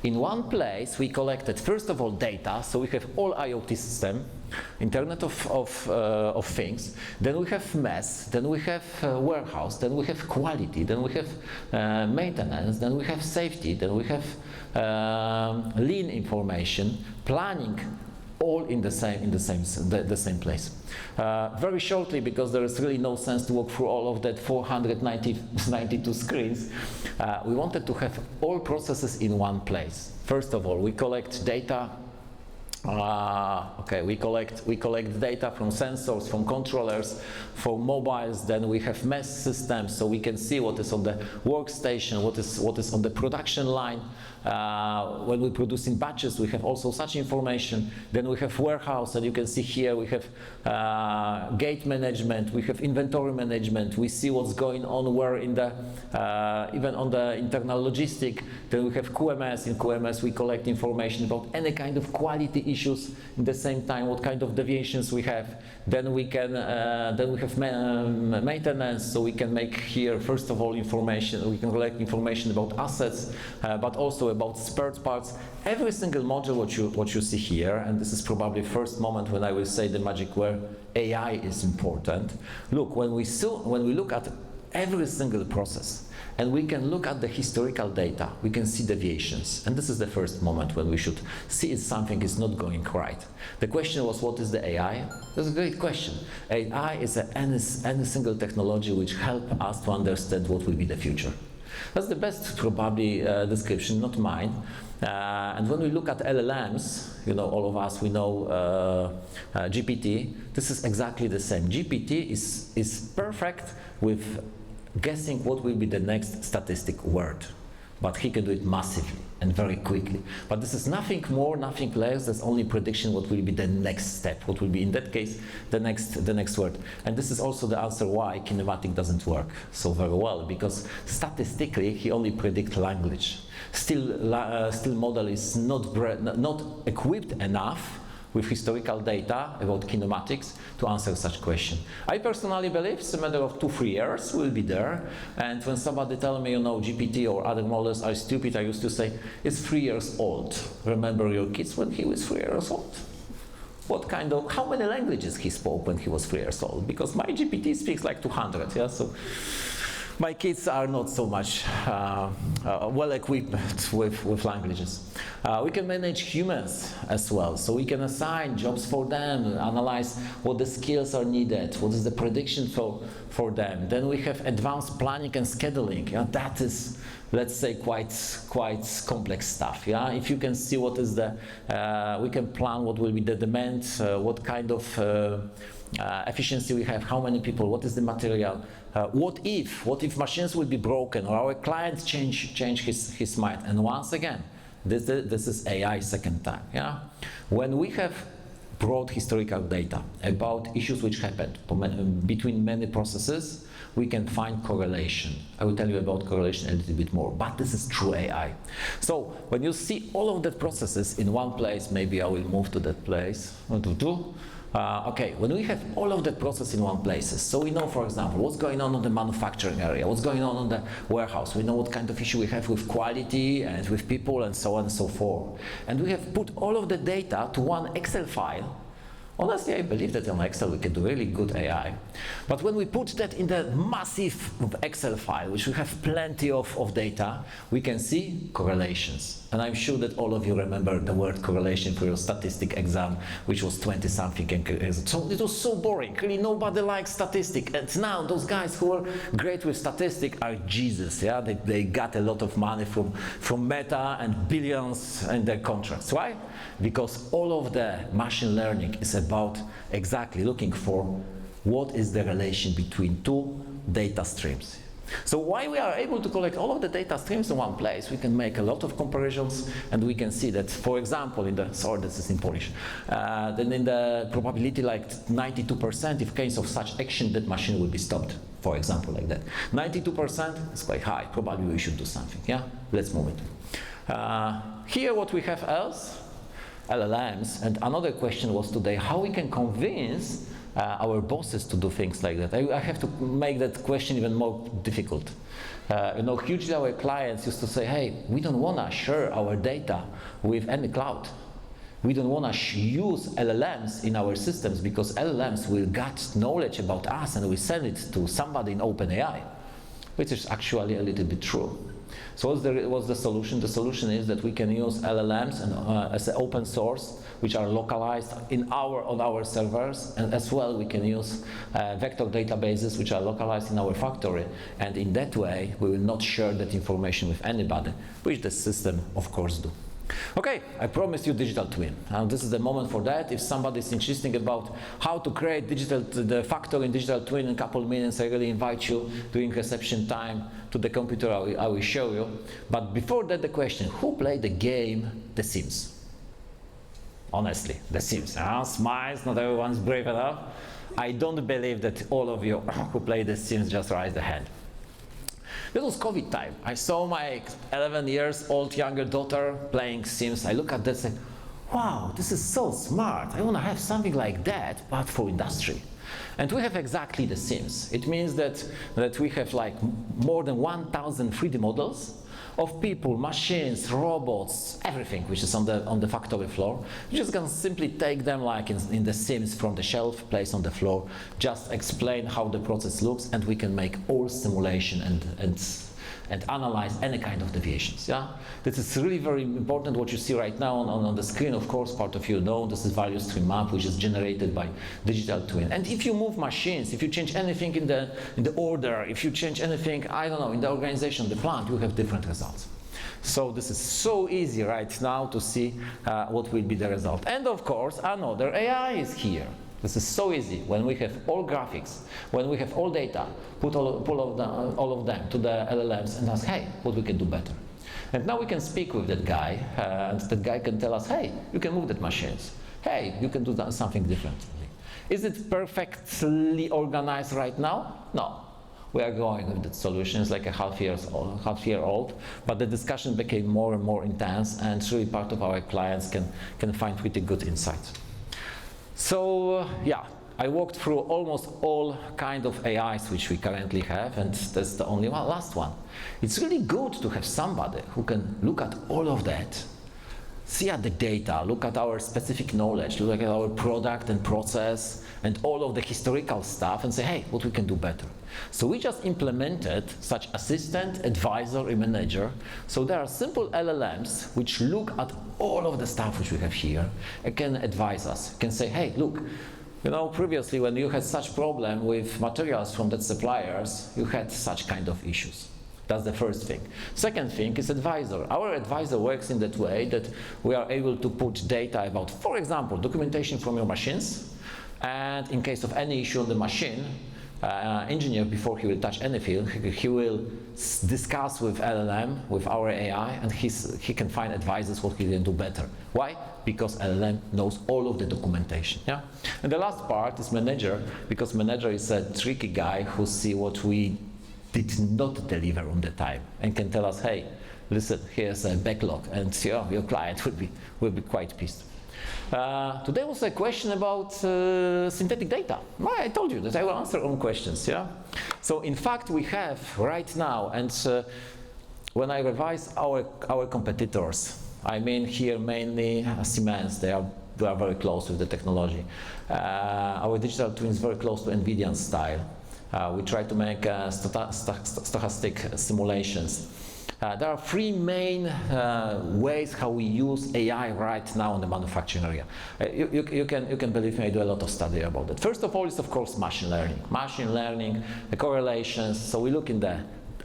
In one place we collected first of all data, so we have all IoT system, Internet of Things, then we have mess, then we have warehouse, then we have quality, then we have maintenance, then we have safety, then we have lean information, planning, all in the same place. Very shortly, because there is really no sense to walk through all of that 492 screens, we wanted to have all processes in one place. First of all, we collect data. We collect data from sensors, from controllers, from mobiles. Then we have mesh systems, so we can see what is on the workstation, what is on the production line. When we produce in batches, we have also such information. Then we have warehouse, and you can see here we have gate management, we have inventory management. We see what's going on where in the even on the internal logistic. Then we have QMS. In QMS, we collect information about any kind of quality issues. In the same time, what kind of deviations we have. Then we can then we have maintenance, so we can make here first of all information. We can collect information about assets, but also about spare parts. Every single module what you see here, and this is probably first moment when I will say the magic word AI is important. Look, when we look at every single process, and we can look at the historical data, we can see deviations. And this is the first moment when we should see if something is not going right. The question was, what is the AI? That's a great question. AI is any single technology which helps us to understand what will be the future. That's the best probably description, not mine. And when we look at LLMs, you know, all of us, we know GPT, this is exactly the same. GPT is perfect with guessing what will be the next statistic word, but he can do it massively and very quickly. But this is nothing more, nothing less. That's only prediction what will be the next step, what will be in that case the next word. And this is also the answer why kinematic doesn't work so very well, because statistically he only predicts language. Still model is not equipped enough with historical data about kinematics to answer such question. I personally believe it's a matter of 2-3 years we'll be there. And when somebody tell me, you know, GPT or other models are stupid, I used to say, it's 3 years old. Remember your kids when he was 3 years old? How many languages he spoke when he was 3 years old? Because my GPT speaks like 200, yeah, so. My kids are not so much well equipped with languages. We can manage humans as well, so we can assign jobs for them, analyze what the skills are needed, what is the prediction for them. Then we have advanced planning and scheduling. Yeah? That is, let's say, quite complex stuff. Yeah, if you can see what is the, we can plan what will be the demand, what kind of efficiency we have, how many people, what is the material. What if machines will be broken or our clients change his mind? And once again, this is AI second time. Yeah, when we have broad historical data about issues which happened between many processes, we can find correlation. I will tell you about correlation a little bit more, but this is true AI. So when you see all of the processes in one place, maybe I will move to that place. Okay, when we have all of the process in one place, so we know, for example, what's going on in the manufacturing area, what's going on in the warehouse, we know what kind of issue we have with quality and with people and so on and so forth. And we have put all of the data to one Excel file. Honestly, I believe that on Excel we can do really good AI. But when we put that in the massive Excel file, which we have plenty of data, we can see correlations. And I'm sure that all of you remember the word correlation for your statistic exam, which was 20-something. So it was so boring. Really, nobody likes statistics. And now those guys who are great with statistics are Jesus. Yeah, they got a lot of money from Meta and billions in their contracts. Why? Because all of the machine learning is about exactly looking for what is the relation between two data streams. So why we are able to collect all of the data streams in one place, we can make a lot of comparisons, and we can see that, for example, in the, sorry, this is in Polish, then in the probability like 92%, if case of such action, that machine will be stopped, for example, like that. 92% is quite high, probably we should do something, yeah? Let's move it. Here what we have else, LLMs, and another question was today how we can convince our bosses to do things like that. I have to make that question even more difficult. You know, hugely our clients used to say, hey, we don't want to share our data with any cloud. We don't want to use LLMs in our systems because LLMs will get knowledge about us and we send it to somebody in OpenAI, which is actually a little bit true. So what's the solution? The solution is that we can use LLMs and, as an open source, which are localized on our servers, and as well we can use vector databases which are localized in our factory, and in that way we will not share that information with anybody, which the system of course do. Okay, I promised you digital twin. This is the moment for that. If somebody is interested about how to create the factory in digital twin in a couple of minutes, I really invite you during reception time to the computer. I will show you. But before that, the question: who played the game The Sims? Honestly, The Sims. Smiles. Not everyone's brave enough. I don't believe that all of you who play The Sims just raise the hand. It was COVID time. I saw my 11 years old younger daughter playing Sims. I look at this and say, wow, this is so smart. I want to have something like that, but for industry. And we have exactly the Sims. It means that we have like more than 1,000 3D models of people, machines, robots, everything which is on the factory floor. You just can simply take them like in the Sims from the shelf, place on the floor, just explain how the process looks, and we can make all simulation and analyze any kind of deviations. Yeah, this is really very important. What you see right now on the screen, of course, part of you know this is value stream map, which is generated by digital twin. And if you move machines, if you change anything in the order, if you change anything, I don't know, in the organization, the plant, you have different results. So this is so easy right now to see what will be the result. And of course, another AI is here. This is so easy. When we have all graphics, when we have all data, put all of them to the LLMs and ask, hey, what we can do better? And now we can speak with that guy, and that guy can tell us, hey, you can move that machines. Hey, you can do something differently. Is it perfectly organized right now? No. We are going with that solution. It's like a half year old, but the discussion became more and more intense, and really part of our clients can find pretty good insights. So yeah, I walked through almost all kind of AIs which we currently have, and that's the only last one. It's really good to have somebody who can look at all of that, see at the data, look at our specific knowledge, look at our product and process and all of the historical stuff and say, hey, what we can do better. So we just implemented such assistant, advisor, and manager. So there are simple LLMs which look at all of the stuff which we have here and can advise us, can say, hey, look, you know, previously when you had such problem with materials from the suppliers, you had such kind of issues. That's the first thing. Second thing is advisor. Our advisor works in that way that we are able to put data about, for example, documentation from your machines, and in case of any issue on the machine, engineer, before he will touch anything, he will discuss with LLM, with our AI, and he can find advices what he can do better. Why? Because LLM knows all of the documentation. Yeah. And the last part is manager, because manager is a tricky guy who see what we did not deliver on the time and can tell us, hey, listen, here's a backlog, and your client will be quite pissed. Today was a question about synthetic data. Well, I told you that I will answer all questions. Yeah. So in fact, we have right now, and when I revise our competitors, I mean here mainly Siemens. They are very close with the technology. Our digital twin is very close to NVIDIA style. We try to make stochastic simulations. There are three main ways how we use AI right now in the manufacturing area. You can believe me, I do a lot of study about it. First of all is of course machine learning. Machine learning, the correlations. So we look in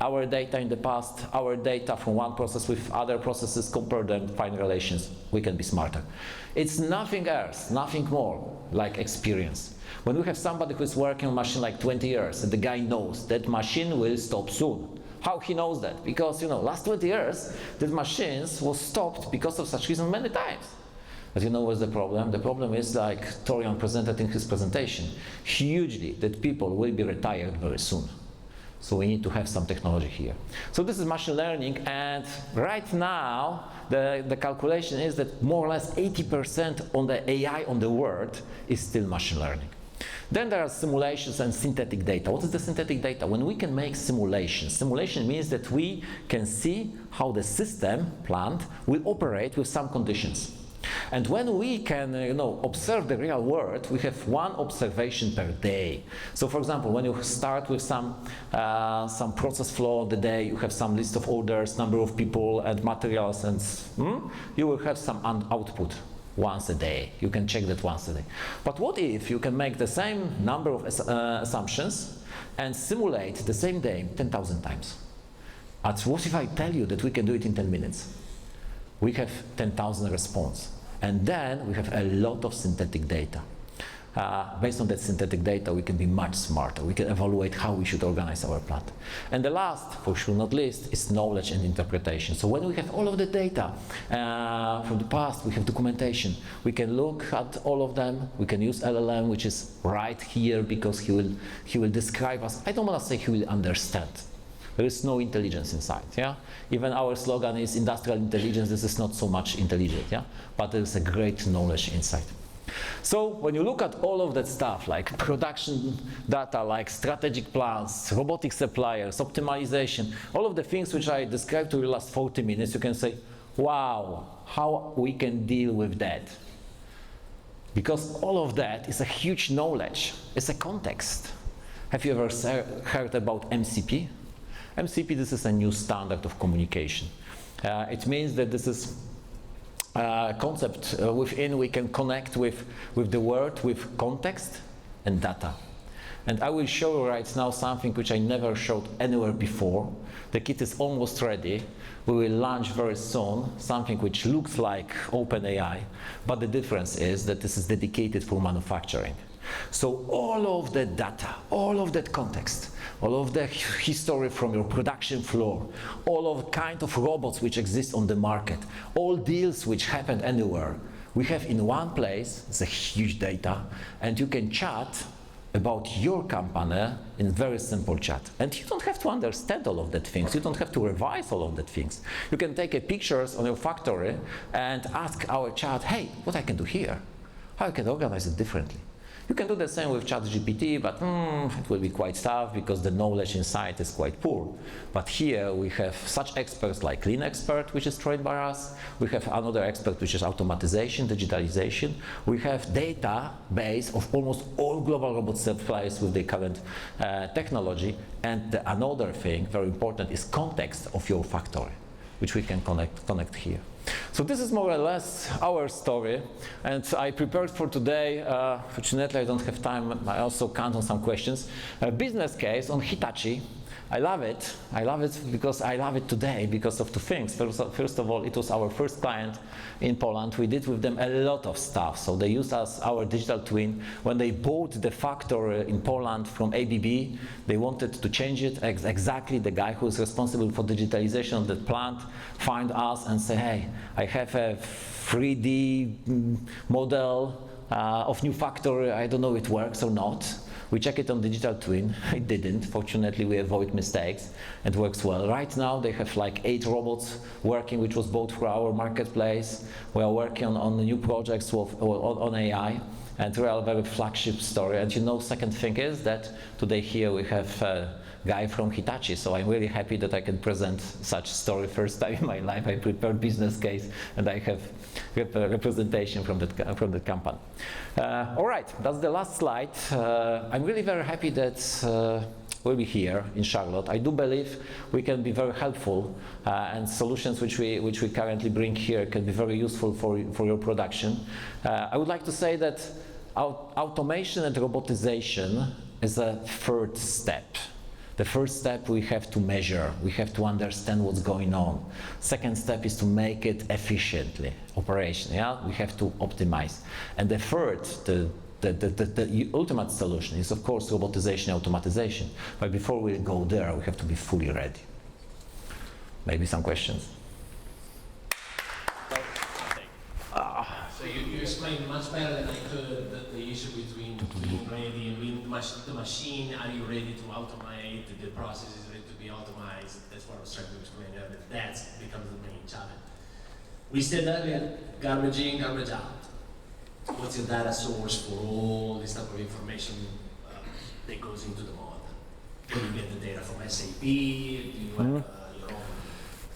our data in the past, our data from one process with other processes, compare them, find relations. We can be smarter. It's nothing else, nothing more like experience. When we have somebody who is working on a machine like 20 years and the guy knows that machine will stop soon. How he knows that? Because, last 20 years, these machines was stopped because of such reason many times. But what's the problem? The problem is, like Torian presented in his presentation, hugely, that people will be retired very soon. So we need to have some technology here. So this is machine learning, and right now, the calculation is that more or less 80% on the AI on the world is still machine learning. Then there are simulations and synthetic data. What is the synthetic data? When we can make simulations. Simulation means that we can see how the system, plant, will operate with some conditions. And when we can observe the real world, we have one observation per day. So for example, when you start with some process flow of the day, you have some list of orders, number of people and materials, and you will have some output once a day. You can check that once a day. But what if you can make the same number of assumptions and simulate the same day 10,000 times? And what if I tell you that we can do it in 10 minutes? We have 10,000 response. And then we have a lot of synthetic data. Based on that synthetic data, we can be much smarter. We can evaluate how we should organize our plant. And the last, for sure not least, is knowledge and interpretation. So when we have all of the data from the past, we have documentation. We can look at all of them. We can use LLM, which is right here because he will describe us. I don't want to say he will understand. There is no intelligence inside. Yeah. Even our slogan is industrial intelligence. This is not so much intelligent. Yeah. But there is a great knowledge inside. So when you look at all of that stuff, like production data, like strategic plans, robotic suppliers, optimization, all of the things which I described to you last 40 minutes, you can say, wow, how we can deal with that. Because all of that is a huge knowledge. It's a context. Have you ever heard about MCP? MCP, this is a new standard of communication. It means that this is concept within we can connect with the world with context and data. And I will show you right now something which I never showed anywhere before. The kit is almost ready. We will launch very soon something which looks like OpenAI, but the difference is that this is dedicated for manufacturing. So all of the data, all of that context, all of the history from your production floor, all of kind of robots which exist on the market, all deals which happen anywhere, we have in one place. It's a huge data, and you can chat about your company in very simple chat. And you don't have to understand all of that things. You don't have to revise all of that things. You can take pictures on your factory and ask our chat, hey, what I can do here? How I can organize it differently? You can do the same with ChatGPT, but it will be quite tough because the knowledge inside is quite poor. But here we have such experts like Lean Expert, which is trained by us. We have another expert, which is automatization, digitalization. We have database of almost all global robot suppliers with the current technology. And another thing, very important, is context of your factory, which we can connect here. So this is more or less our story, and I prepared for today, fortunately I don't have time, I also count on some questions, a business case on Hitachi. I love it because I love it today because of two things. First of all, it was our first client in Poland. We did with them a lot of stuff. So they used our digital twin. When they bought the factory in Poland from ABB, they wanted to change it. Exactly the guy who is responsible for digitalization of the plant find us and say, hey, I have a 3D model of new factory. I don't know if it works or not. We check it on digital twin. It didn't. Fortunately, we avoid mistakes. It works well. Right now, they have like 8 robots working, which was bought for our marketplace. We are working on the new projects on AI, and we are a very flagship story. And you know, second thing is that today here we have a guy from Hitachi. So I'm really happy that I can present such story first time in my life. I prepared business case, and I have representation from that company. All right, that's the last slide. I'm really very happy that we'll be here in Charlotte. I do believe we can be very helpful, and solutions which we currently bring here can be very useful for your production. I would like to say that automation and robotization is a third step. The first step, we have to measure, we have to understand what's going on. Second step is to make it efficiently, operation, yeah? We have to optimize. And the third, the ultimate solution is, of course, robotization, automatization. But before we go there, we have to be fully ready. Maybe some questions? So you explained much better than I could the issue between being ready and being the machine. Are you ready to automate? The process is ready to be automated. That's what I was trying to explain earlier. That becomes the main challenge. We said earlier, garbage in, garbage out. What's your data source for all this type of information that goes into the model? Do you get the data from SAP? Do you have your own?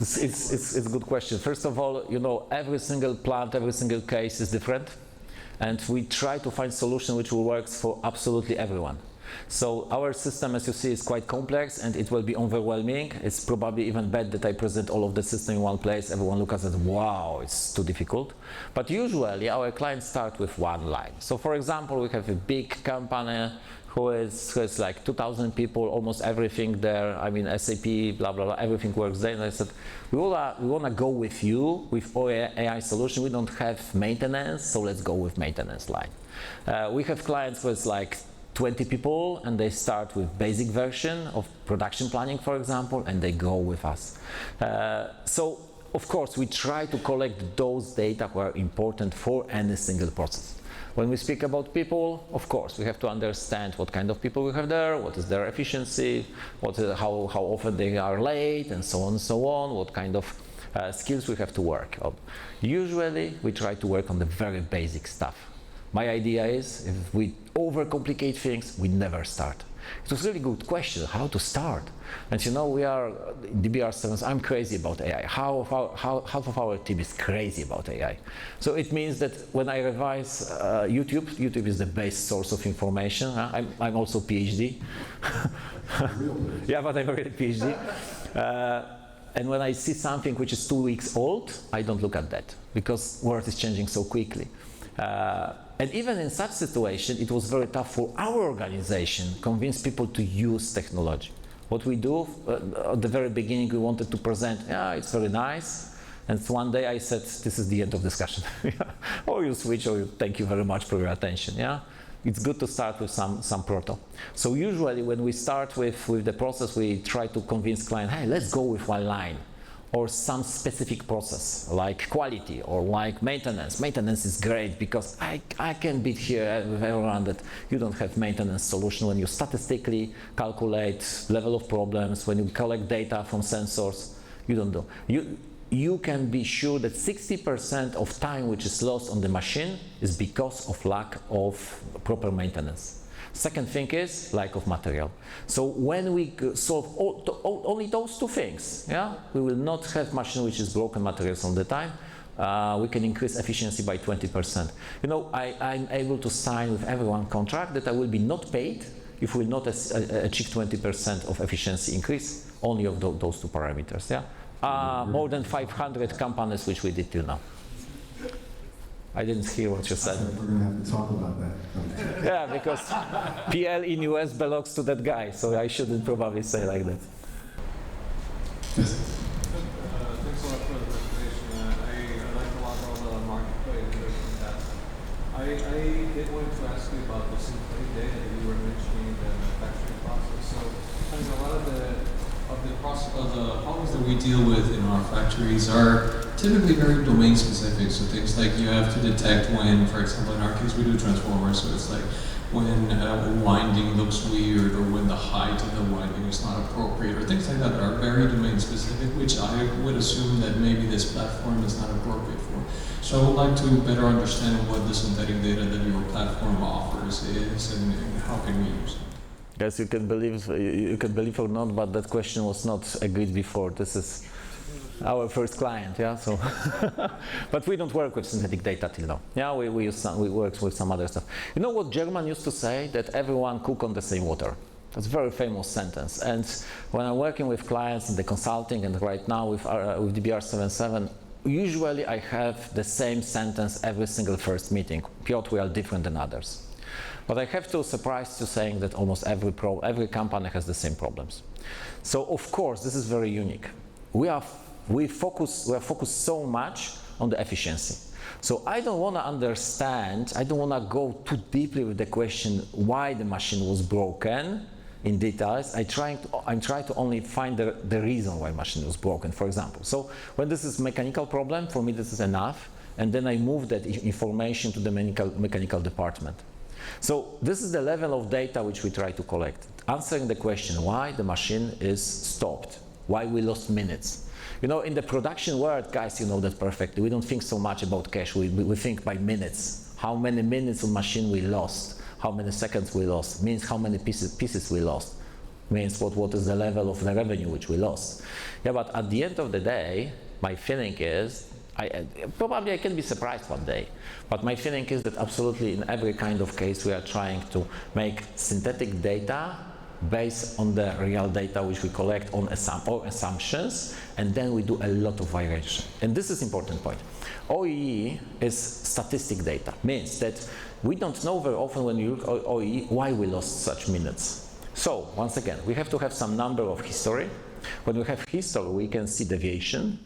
It's a good question. First of all, you know, every single plant, every single case is different, and we try to find solution which will work for absolutely everyone. So our system, as you see, is quite complex, and it will be overwhelming. It's probably even bad that I present all of the system in one place. Everyone looks at it, wow, it's too difficult. But usually our clients start with one line. So for example, we have a big company who has like 2,000 people, almost everything there. I mean, SAP, blah, blah, blah, everything works there. And I said, we want to go with you with our AI solution. We don't have maintenance, so let's go with maintenance line. We have clients with like 20 people, and they start with basic version of production planning, for example, and they go with us. So, of course, we try to collect those data who are important for any single process. When we speak about people, of course, we have to understand what kind of people we have there, what is their efficiency, how often they are late, and so on, what kind of skills we have to work on. Usually, we try to work on the very basic stuff. My idea is, if we overcomplicate things, we never start. It was a really good question, how to start. And you know, we are DBR77, I'm crazy about AI. Half of our team is crazy about AI. So it means that when I revise YouTube is the best source of information. I'm also PhD. Yeah, but I'm really PhD. And when I see something which is 2 weeks old, I don't look at that, because the world is changing so quickly. And even in such situation, it was very tough for our organization to convince people to use technology. What we do, at the very beginning, we wanted to present, yeah, it's very nice. And one day I said, this is the end of discussion. Or you switch, or you thank you very much for your attention. Yeah, it's good to start with some proto. So usually when we start with the process, we try to convince client, hey, let's go with one line. Or some specific process, like quality or like maintenance. Maintenance is great because I can beat here with everyone that you don't have maintenance solution when you statistically calculate level of problems, when you collect data from sensors, you don't do. You can be sure that 60% of time which is lost on the machine is because of lack of proper maintenance. Second thing is lack of material. So when we solve only those two things, yeah, we will not have machine which is broken materials all the time. We can increase efficiency by 20%. You know, I'm able to sign with everyone contract that I will be not paid if we will not achieve 20% of efficiency increase, only of those two parameters. Yeah, More than 500 companies which we did till now. I didn't hear what you said. We're going to have to talk about that. Yeah, because PL in US belongs to that guy, so I shouldn't probably say like that. Yes. Thanks a lot for the presentation. I like a lot of the marketplace and everything that. I did want to ask you about the synthetic data that you were mentioning in the manufacturing process. So I mean, a lot of the problems that we deal with in our factories are typically very domain specific. So things like you have to detect when, for example, in our case, we do transformers. So it's like when a winding looks weird, or when the height of the winding is not appropriate, or things like that are very domain specific, which I would assume that maybe this platform is not appropriate for. So I would like to better understand what the synthetic data that your platform offers is, and how can we use it. Guys, you can believe or not, but that question was not agreed before. This is our first client, yeah. So, but we don't work with synthetic data till now. Yeah, we work with some other stuff. You know what German used to say? That everyone cook on the same water. That's a very famous sentence. And when I'm working with clients in the consulting, and right now with DBR77, usually I have the same sentence every single first meeting. Piotr, we are different than others. But I have to surprise you saying that almost every company has the same problems. So of course, this is very unique. We are focused so much on the efficiency. So I don't want to understand, I don't want to go too deeply with the question why the machine was broken in details. I'm trying to only find the reason why machine was broken, for example. So when this is mechanical problem, for me this is enough, and then I move that information to the mechanical department. So this is the level of data which we try to collect, answering the question why the machine is stopped, why we lost minutes. You know, in the production world, guys, you know that perfectly. We don't think so much about cash. We think by minutes. How many minutes of machine we lost, how many seconds we lost, means how many pieces we lost, means what is the level of the revenue which we lost. Yeah, but at the end of the day, my feeling is, probably I can be surprised one day, but my feeling is that absolutely in every kind of case we are trying to make synthetic data based on the real data which we collect on assumptions, and then we do a lot of variation. And this is important point. OEE is statistic data, means that we don't know very often when you look at OEE why we lost such minutes. So once again, we have to have some number of history. When we have history, we can see deviation.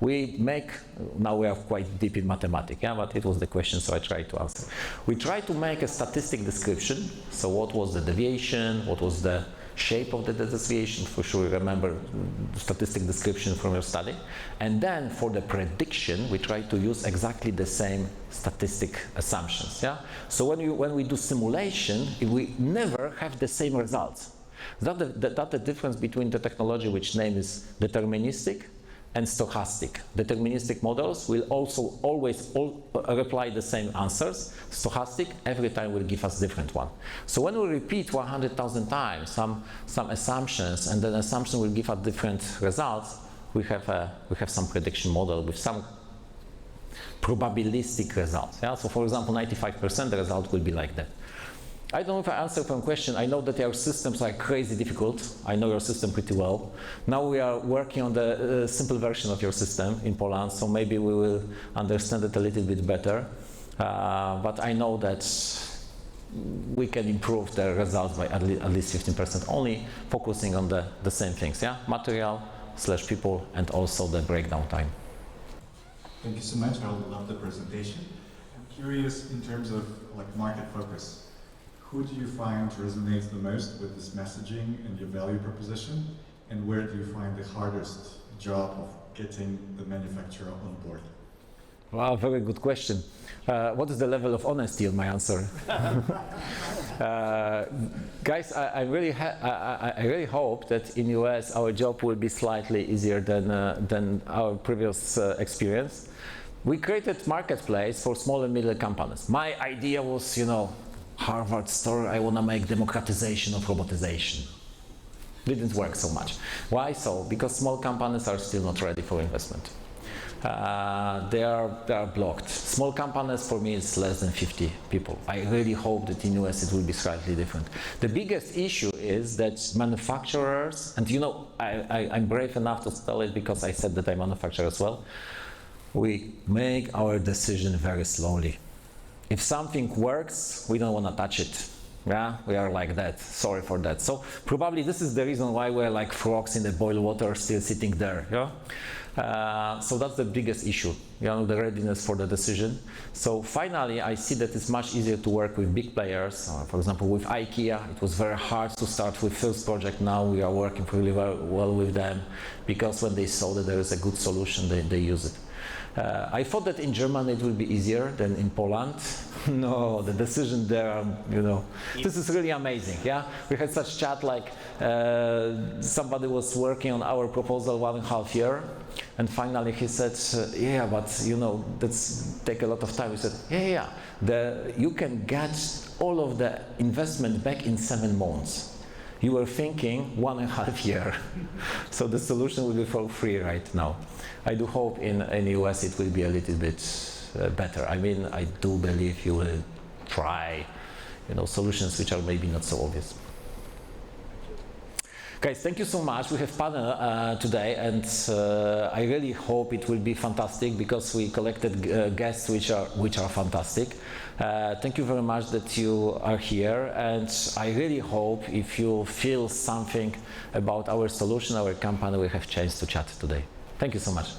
Now we are quite deep in mathematics, yeah, but it was the question, so I tried to answer. We try to make a statistic description. So what was the deviation? What was the shape of the deviation? For sure you remember the statistic description from your study. And then for the prediction, we try to use exactly the same statistic assumptions, yeah? So when we do simulation, we never have the same results. That's the difference between the technology which name is deterministic and stochastic. Deterministic models will also always reply the same answers. Stochastic every time will give us different one. So when we repeat 100,000 times some assumptions, and then assumption will give us different results, we have some prediction model with some probabilistic results. Yeah? So for example, 95% the result will be like that. I don't know if I answered your question. I know that your systems are crazy difficult. I know your system pretty well. Now we are working on the simple version of your system in Poland, so maybe we will understand it a little bit better. But I know that we can improve the results by at least 15%, only focusing on the same things, yeah? Material / people, and also the breakdown time. Thank you so much. I love the presentation. I'm curious in terms of like market focus. Who do you find resonates the most with this messaging and your value proposition? And where do you find the hardest job of getting the manufacturer on board? Wow, very good question. What is the level of honesty on my answer? Guys, I really hope that in US our job will be slightly easier than our previous experience. We created marketplace for small and middle companies. My idea was, you know, Harvard story, I want to make democratization of robotization. Didn't work so much. Why so? Because small companies are still not ready for investment. they are blocked. Small companies, for me, it's less than 50 people. I really hope that in US it will be slightly different. The biggest issue is that manufacturers, and you know, I'm brave enough to tell it because I said that I manufacture as well, we make our decision very slowly. If something works, we don't want to touch it. Yeah, we are like that. Sorry for that. So probably this is the reason why we're like frogs in the boiled water, still sitting there. Yeah. So that's the biggest issue. You know, the readiness for the decision. So finally, I see that it's much easier to work with big players. For example, with IKEA, it was very hard to start with first project. Now we are working really well with them because when they saw that there is a good solution, they use it. I thought that in Germany it would be easier than in Poland. No, the decision there, you know, this is really amazing. Yeah, we had such chat like somebody was working on our proposal 1.5 years, and finally he said, yeah, but you know, that's take a lot of time. We said, yeah, you can get all of the investment back in 7 months. You were thinking 1.5 years. So the solution will be for free right now. I do hope in US it will be a little bit better. I mean, I do believe you will try, you know, solutions which are maybe not so obvious. Guys, thank you so much. We have panel today, and I really hope it will be fantastic because we collected guests which are fantastic. Thank you very much that you are here, and I really hope if you feel something about our solution, our company, we have chance to chat today. Thank you so much.